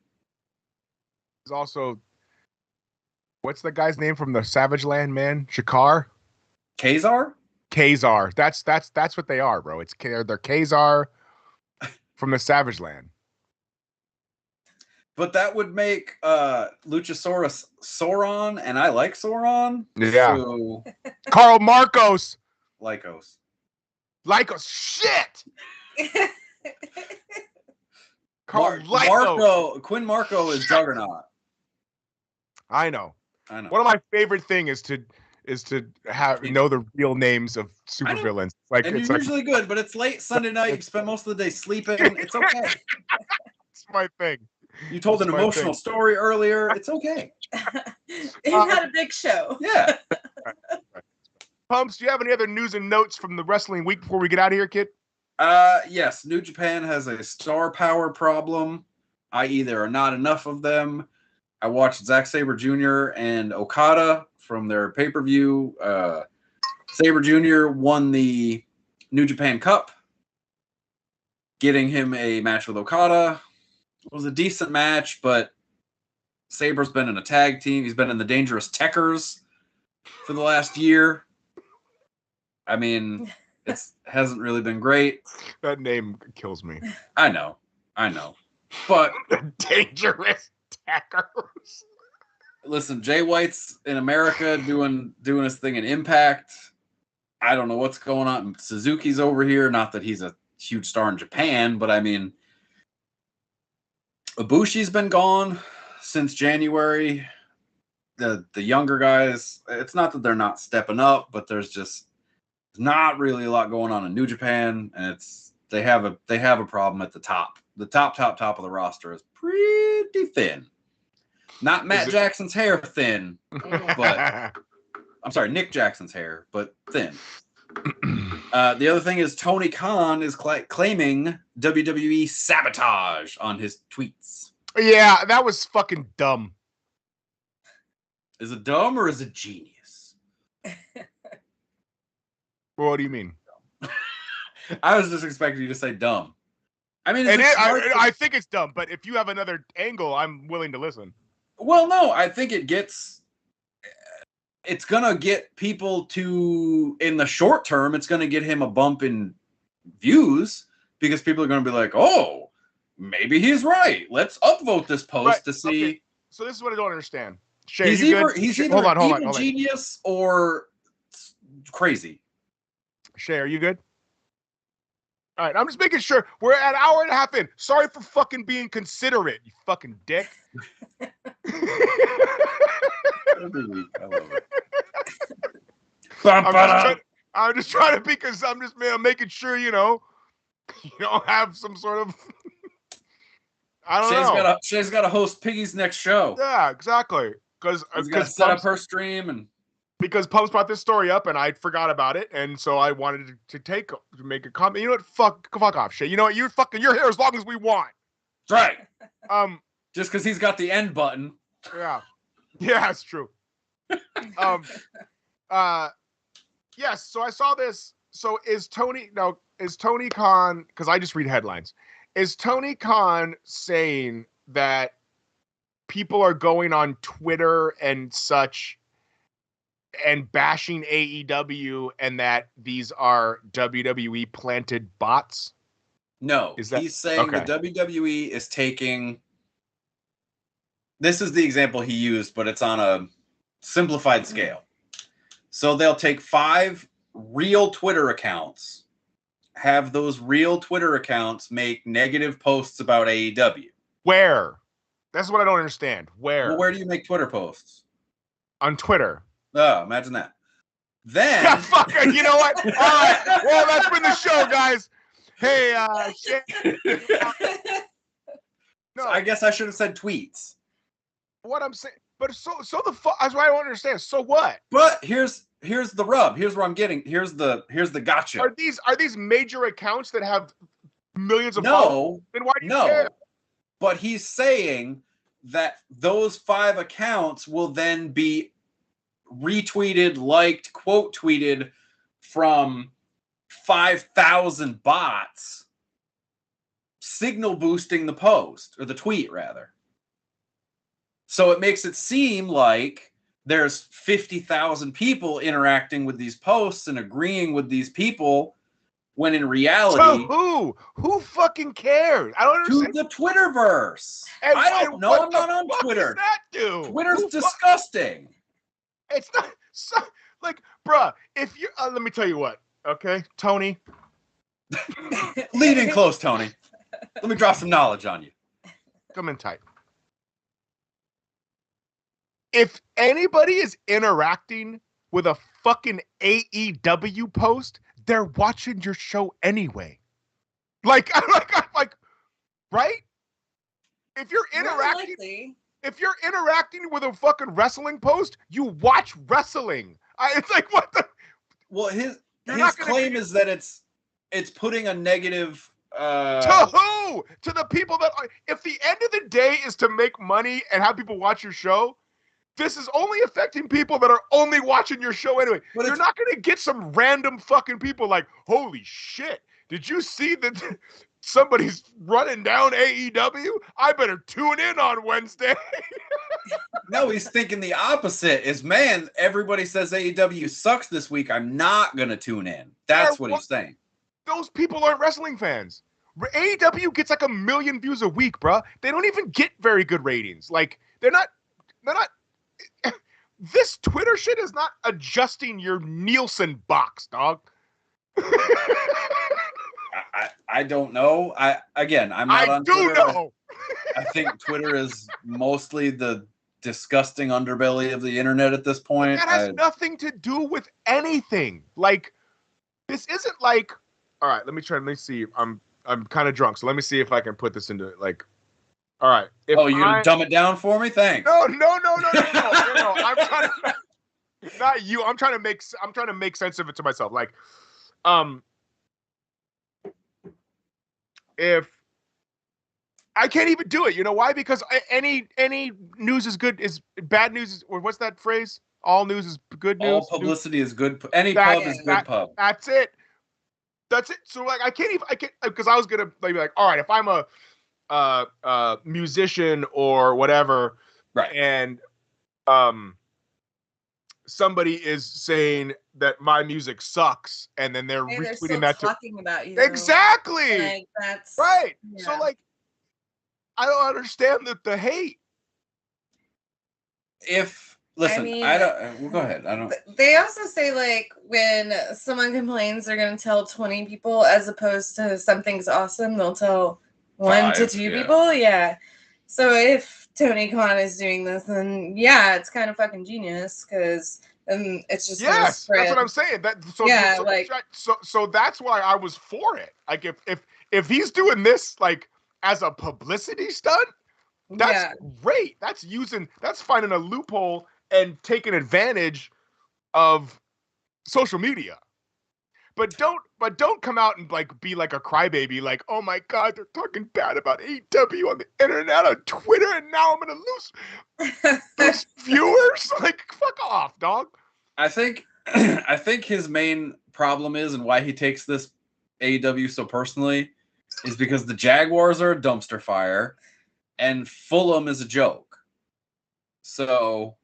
There's also, what's the guy's name from the Savage Land, man? Shakar? Kazar? Kazar. That's what they are, bro. They're Kazar from the Savage Land. But that would make Luchasaurus Sauron, and I like Sauron. Yeah. So... Carl Marcos. Lycos. Shit. Quinn Marco is Juggernaut. I know. One of my favorite things is to know the real names of supervillains. You're usually good, but it's late Sunday night. You spend most of the day sleeping. It's okay. It's my thing. You told an emotional story earlier. It's okay. You had a big show. Yeah. Pumps, do you have any other news and notes from the wrestling week before we get out of here, kid? Yes. New Japan has a star power problem, i.e. there are not enough of them. I watched Zack Sabre Jr. and Okada from their pay-per-view. Sabre Jr. won the New Japan Cup, getting him a match with Okada. It was a decent match, but Sabre's been in a tag team. He's been in the Dangerous Techers for the last year. I mean, it hasn't really been great. That name kills me. I know. But the Dangerous Techers. Listen, Jay White's in America doing his thing in Impact. I don't know what's going on. Suzuki's over here. Not that he's a huge star in Japan, but I mean, Ibushi's been gone since January. The younger guys, it's not that they're not stepping up, but there's not really a lot going on in New Japan, and they have a problem at the top. The top of the roster is pretty thin. Not Matt Jackson's hair thin, but I'm sorry, Nick Jackson's hair, but thin. The other thing is Tony Khan is claiming WWE sabotage on his tweets. Yeah, that was fucking dumb. Is it dumb or is it genius? What do you mean? I was just expecting you to say dumb. I mean, I think it's dumb, but if you have another angle, I'm willing to listen. Well, no, I think it's going to get people to, in the short term, it's going to get him a bump in views because people are going to be like, oh, maybe he's right. Let's upvote this post to see. Okay. So this is what I don't understand. Shay, he's either hold on. Genius or crazy. Shay, are you good? All right, I'm just making sure. We're at an hour and a half in. Sorry for fucking being considerate, you fucking dick. I'm just trying to because I'm making sure you don't have some sort of I don't know. Shay's got to host Piggy's next show. Yeah, exactly. Because set up her stream and. Because Pumps brought this story up and I forgot about it, and so I wanted to make a comment. You know what? Fuck off, Shay. You know what? You're here as long as we want. That's right. Just because he's got the end button. Yeah, that's true. Yes, so I saw this. So is Tony Khan, because I just read headlines, is Tony Khan saying that people are going on Twitter and such and bashing AEW and that these are WWE planted bots? No, he's saying the WWE is taking. This is the example he used, but it's on a simplified scale. So they'll take 5 real Twitter accounts, have those real Twitter accounts make negative posts about AEW. Where? That's what I don't understand. Where? Well, where do you make Twitter posts? On Twitter. Oh, imagine that. Then Yeah, fuck it. You know what? All right. Well, that's been the show, guys. Hey, no. I guess I should have said tweets. What I'm saying, but so the fuck. That's why I don't understand. So what? But here's the rub. Here's where I'm getting. Here's the gotcha. Are these major accounts that have millions of no? followers? Then why do you care? But he's saying that those 5 accounts will then be retweeted, liked, quote tweeted from 5,000 bots, signal boosting the post or the tweet rather. So it makes it seem like there's 50,000 people interacting with these posts and agreeing with these people, when in reality, so who fucking cares? I don't understand. To the Twitterverse. And I don't know. I'm not on Twitter. What does that do? Twitter's disgusting. It's not so, like, bruh. If you let me tell you what, okay, Tony. Lean in close, Tony. Let me drop some knowledge on you. Come in tight. If anybody is interacting with a fucking AEW post, they're watching your show anyway. Like, right? If you're interacting with a fucking wrestling post, you watch wrestling. It's like, what the? Well, his claim is that it's putting a negative. To who? To the people that are. If the end of the day is to make money and have people watch your show, this is only affecting people that are only watching your show anyway. But you're not going to get some random fucking people like, holy shit, did you see that somebody's running down AEW? I better tune in on Wednesday. No, he's thinking the opposite is, man, everybody says AEW sucks this week. I'm not going to tune in. That's what he's saying. Those people aren't wrestling fans. AEW gets like 1 million views a week, bro. They don't even get very good ratings. Like, they're not. This Twitter shit is not adjusting your Nielsen box, dog. I don't know. I'm not on Twitter. I do know. I think Twitter is mostly the disgusting underbelly of the internet at this point. That has nothing to do with anything. Like, this isn't like. All right, let me see. I'm kind of drunk, so let me see if I can put this into like. All right. You're gonna dumb it down for me? Thanks. No. I'm trying to, not you. I'm trying to make sense of it to myself. Like, if I can't even do it, you know why? Because any news is good is bad news, or what's that phrase? All news is good news. All publicity is good. Any pub is good pub. That's it. So like, I can't because I was gonna be like, all right, if I'm a musician or whatever, right, and somebody is saying that my music sucks, and then they're retweeting that talking about you. Exactly. Like, that's right. Yeah. So like, I don't understand the hate. Listen, I don't. Well, go ahead. I don't. They also say, like, when someone complains, they're going to tell 20 people, as opposed to something's awesome, they'll tell 1 to 2 people. Yeah. So if Tony Khan is doing this, then yeah, it's kind of fucking genius, because it's just yes, spread. that's what I'm saying. So that's why I was for it. Like, if he's doing this like as a publicity stunt, that's great. That's finding a loophole and taking advantage of social media. But don't come out and like be like a crybaby, like, oh my God, they're talking bad about AEW on the internet, on Twitter, and now I'm gonna lose viewers. Like, fuck off, dog. I think I think his main problem is, and why he takes this AEW so personally, is because the Jaguars are a dumpster fire and Fulham is a joke. So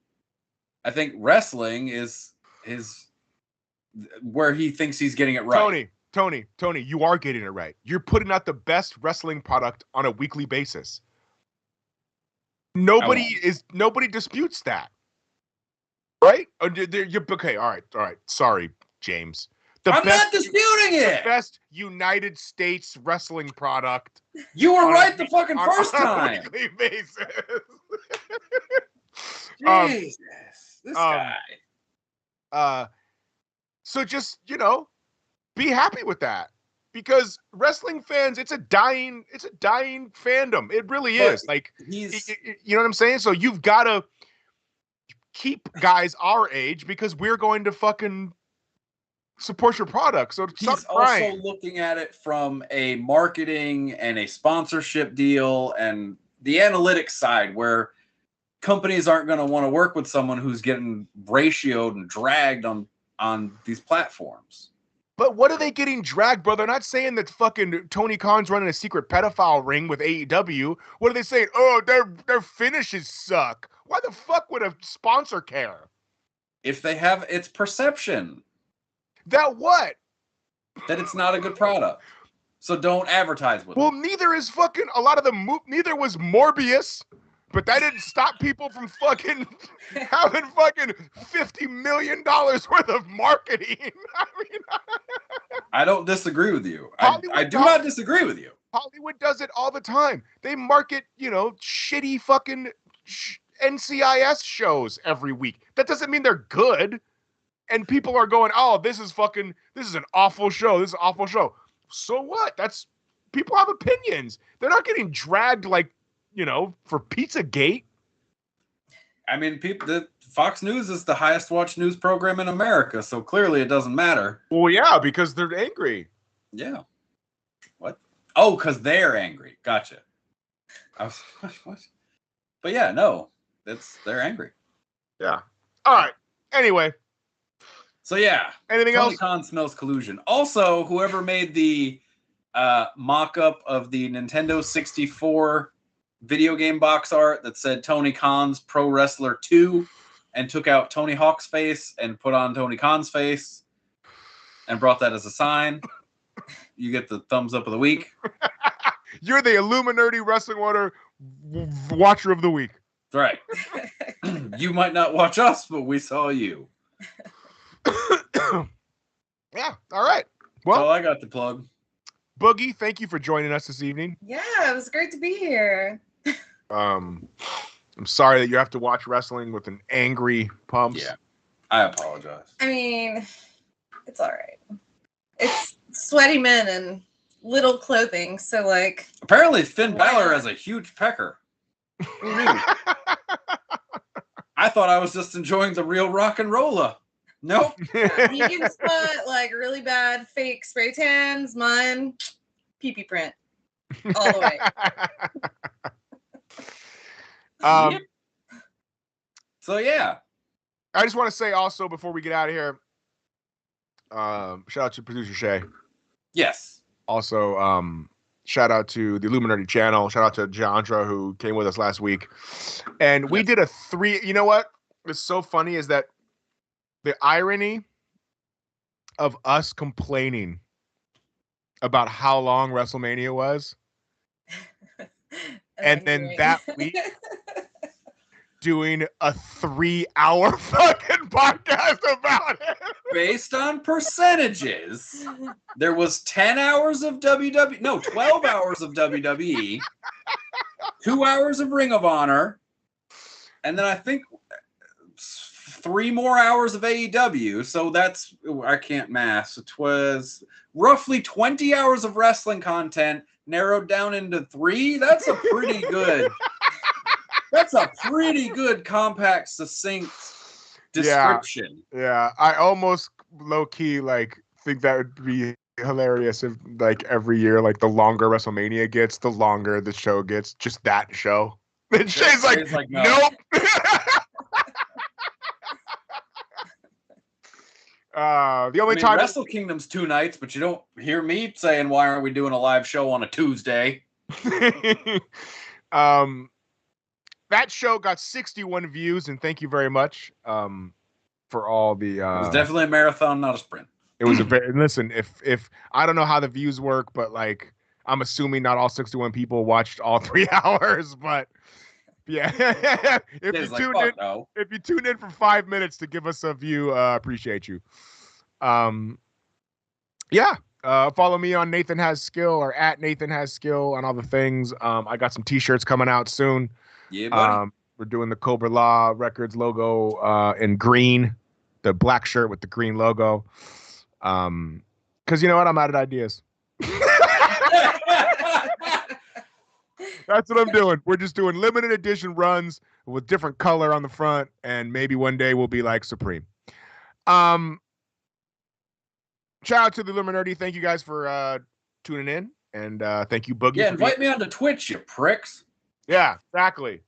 I think wrestling is where he thinks he's getting it right. Tony, you are getting it right. You're putting out the best wrestling product on a weekly basis. Nobody disputes that. Right? You're okay. All right. Sorry, James. I'm not disputing it. The best United States wrestling product. You were right the fucking first time. On a weekly basis. Jesus, this guy. So just, be happy with that. Because wrestling fans, it's a dying fandom. It really is. Like, you know what I'm saying? So you've got to keep guys our age because we're going to fucking support your product. So he's also looking at it from a marketing and a sponsorship deal and the analytics side, where companies aren't going to want to work with someone who's getting ratioed and dragged on these platforms. But what are they getting dragged, bro? They're not saying that fucking Tony Khan's running a secret pedophile ring with AEW. What are they saying? Oh, their finishes suck. Why the fuck would a sponsor care? If they have, it's perception. That what? That it's not a good product. So don't advertise with it. Well, neither is fucking a lot of the neither was Morbius, but that didn't stop people from fucking having fucking $50 million worth of marketing. I mean, I don't disagree with you. I do not disagree with you. Hollywood does it all the time. They market, shitty fucking NCIS shows every week. That doesn't mean they're good. And people are going, oh, this is an awful show. This is an awful show. So what? People have opinions. They're not getting dragged for Pizzagate. I mean, the Fox News is the highest watched news program in America, so clearly it doesn't matter. Well, yeah, because they're angry. Yeah. What? Oh, because they're angry. Gotcha. What? But yeah, no, they're angry. Yeah. All right. Anyway. So yeah. Anything else? Tony Khan smells collusion. Also, whoever made the mock-up of the Nintendo 64 video game box art that said Tony Khan's Pro Wrestler 2 and took out Tony Hawk's face and put on Tony Khan's face and brought that as a sign, you get the thumbs up of the week. You're the Illuminerdi Wrestling Watcher of the Week. Right. You might not watch us, but we saw you. Yeah. All right. Well, I got the plug. Boogie, thank you for joining us this evening. Yeah, it was great to be here. I'm sorry that you have to watch wrestling with an angry Pumps. Yeah, I apologize. I mean, it's all right. It's sweaty men and little clothing, so like. Apparently, Finn Balor has a huge pecker. Who knew? I thought I was just enjoying the real rock and roller. Nope. You can spot like really bad fake spray tans, mine, pee-pee print, all the way. Yep. So yeah, I just want to say also before we get out of here, shout out to producer Shay. Yes. Also, shout out to the Illuminerdi channel. Shout out to Jandra who came with us last week, and we did a 3. You know what? What's so funny is that the irony of us complaining about how long WrestleMania was, and then that week doing a 3-hour fucking podcast about it. Based on percentages, there was 10 hours of 12 hours of WWE, 2 hours of Ring of Honor, and then I think 3 more hours of AEW. So that's, I can't math. It was roughly 20 hours of wrestling content narrowed down into 3. That's a pretty good. That's a pretty good, compact, succinct description. Yeah, I almost low key think that would be hilarious if every year the longer WrestleMania gets, the longer the show gets. Just that show. And Shay's like, nope. The only time Wrestle Kingdom's 2 nights, but you don't hear me saying why aren't we doing a live show on a Tuesday? That show got 61 views, and thank you very much for all the. It was definitely a marathon, not a sprint. It was a very listen. If I don't know how the views work, but like I'm assuming not all 61 people watched all 3 hours, but yeah. If you tuned in for 5 minutes to give us a view, appreciate you. Follow me on Nathan Has Skill or at Nathan Has Skill on all the things. I got some t-shirts coming out soon. Yeah, buddy. We're doing the Cobra Law Records logo in green, the black shirt with the green logo. Because you know what? I'm out of ideas. That's what I'm doing. We're just doing limited edition runs with different color on the front, and maybe one day we'll be like Supreme. Shout out to the Illuminerdi. Thank you guys for tuning in, and thank you, Boogie. Yeah, invite me onto Twitch, you pricks. Yeah, exactly.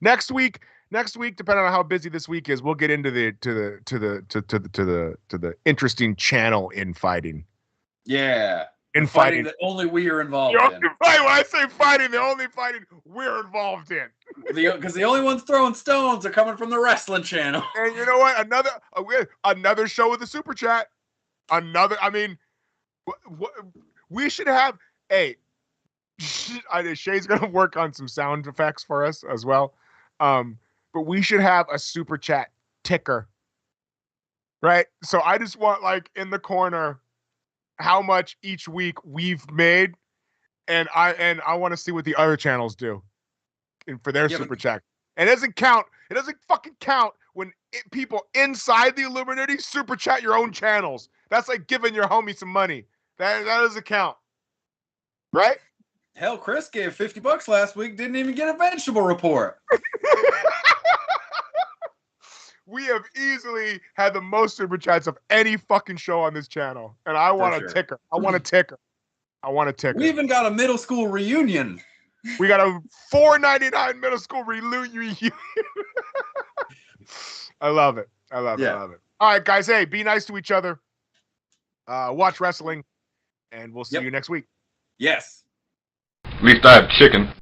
Next week, depending on how busy this week is, we'll get into the interesting channel infighting. Yeah. Infighting that only we are involved in. When I say fighting, the only fighting we're involved in. Because the only ones throwing stones are coming from the wrestling channel. And you know what? Another show with a super chat. We should have. Hey, Shay's gonna work on some sound effects for us as well. But we should have a super chat ticker, right? So I just want like in the corner how much each week we've made, and I want to see what the other channels do for their super chat. And it doesn't count. It doesn't fucking count when people inside the Illuminati super chat your own channels. That's like giving your homie some money. That doesn't count, right? Hell, Chris gave $50 last week. Didn't even get a vegetable report. We have easily had the most super chats of any fucking show on this channel, and I want a ticker. I want a ticker. We even got a middle school reunion. We got a $4.99 middle school reunion. I love it. I love it. All right, guys. Hey, be nice to each other. Watch wrestling, and we'll see you next week. Yes. At least I have chicken.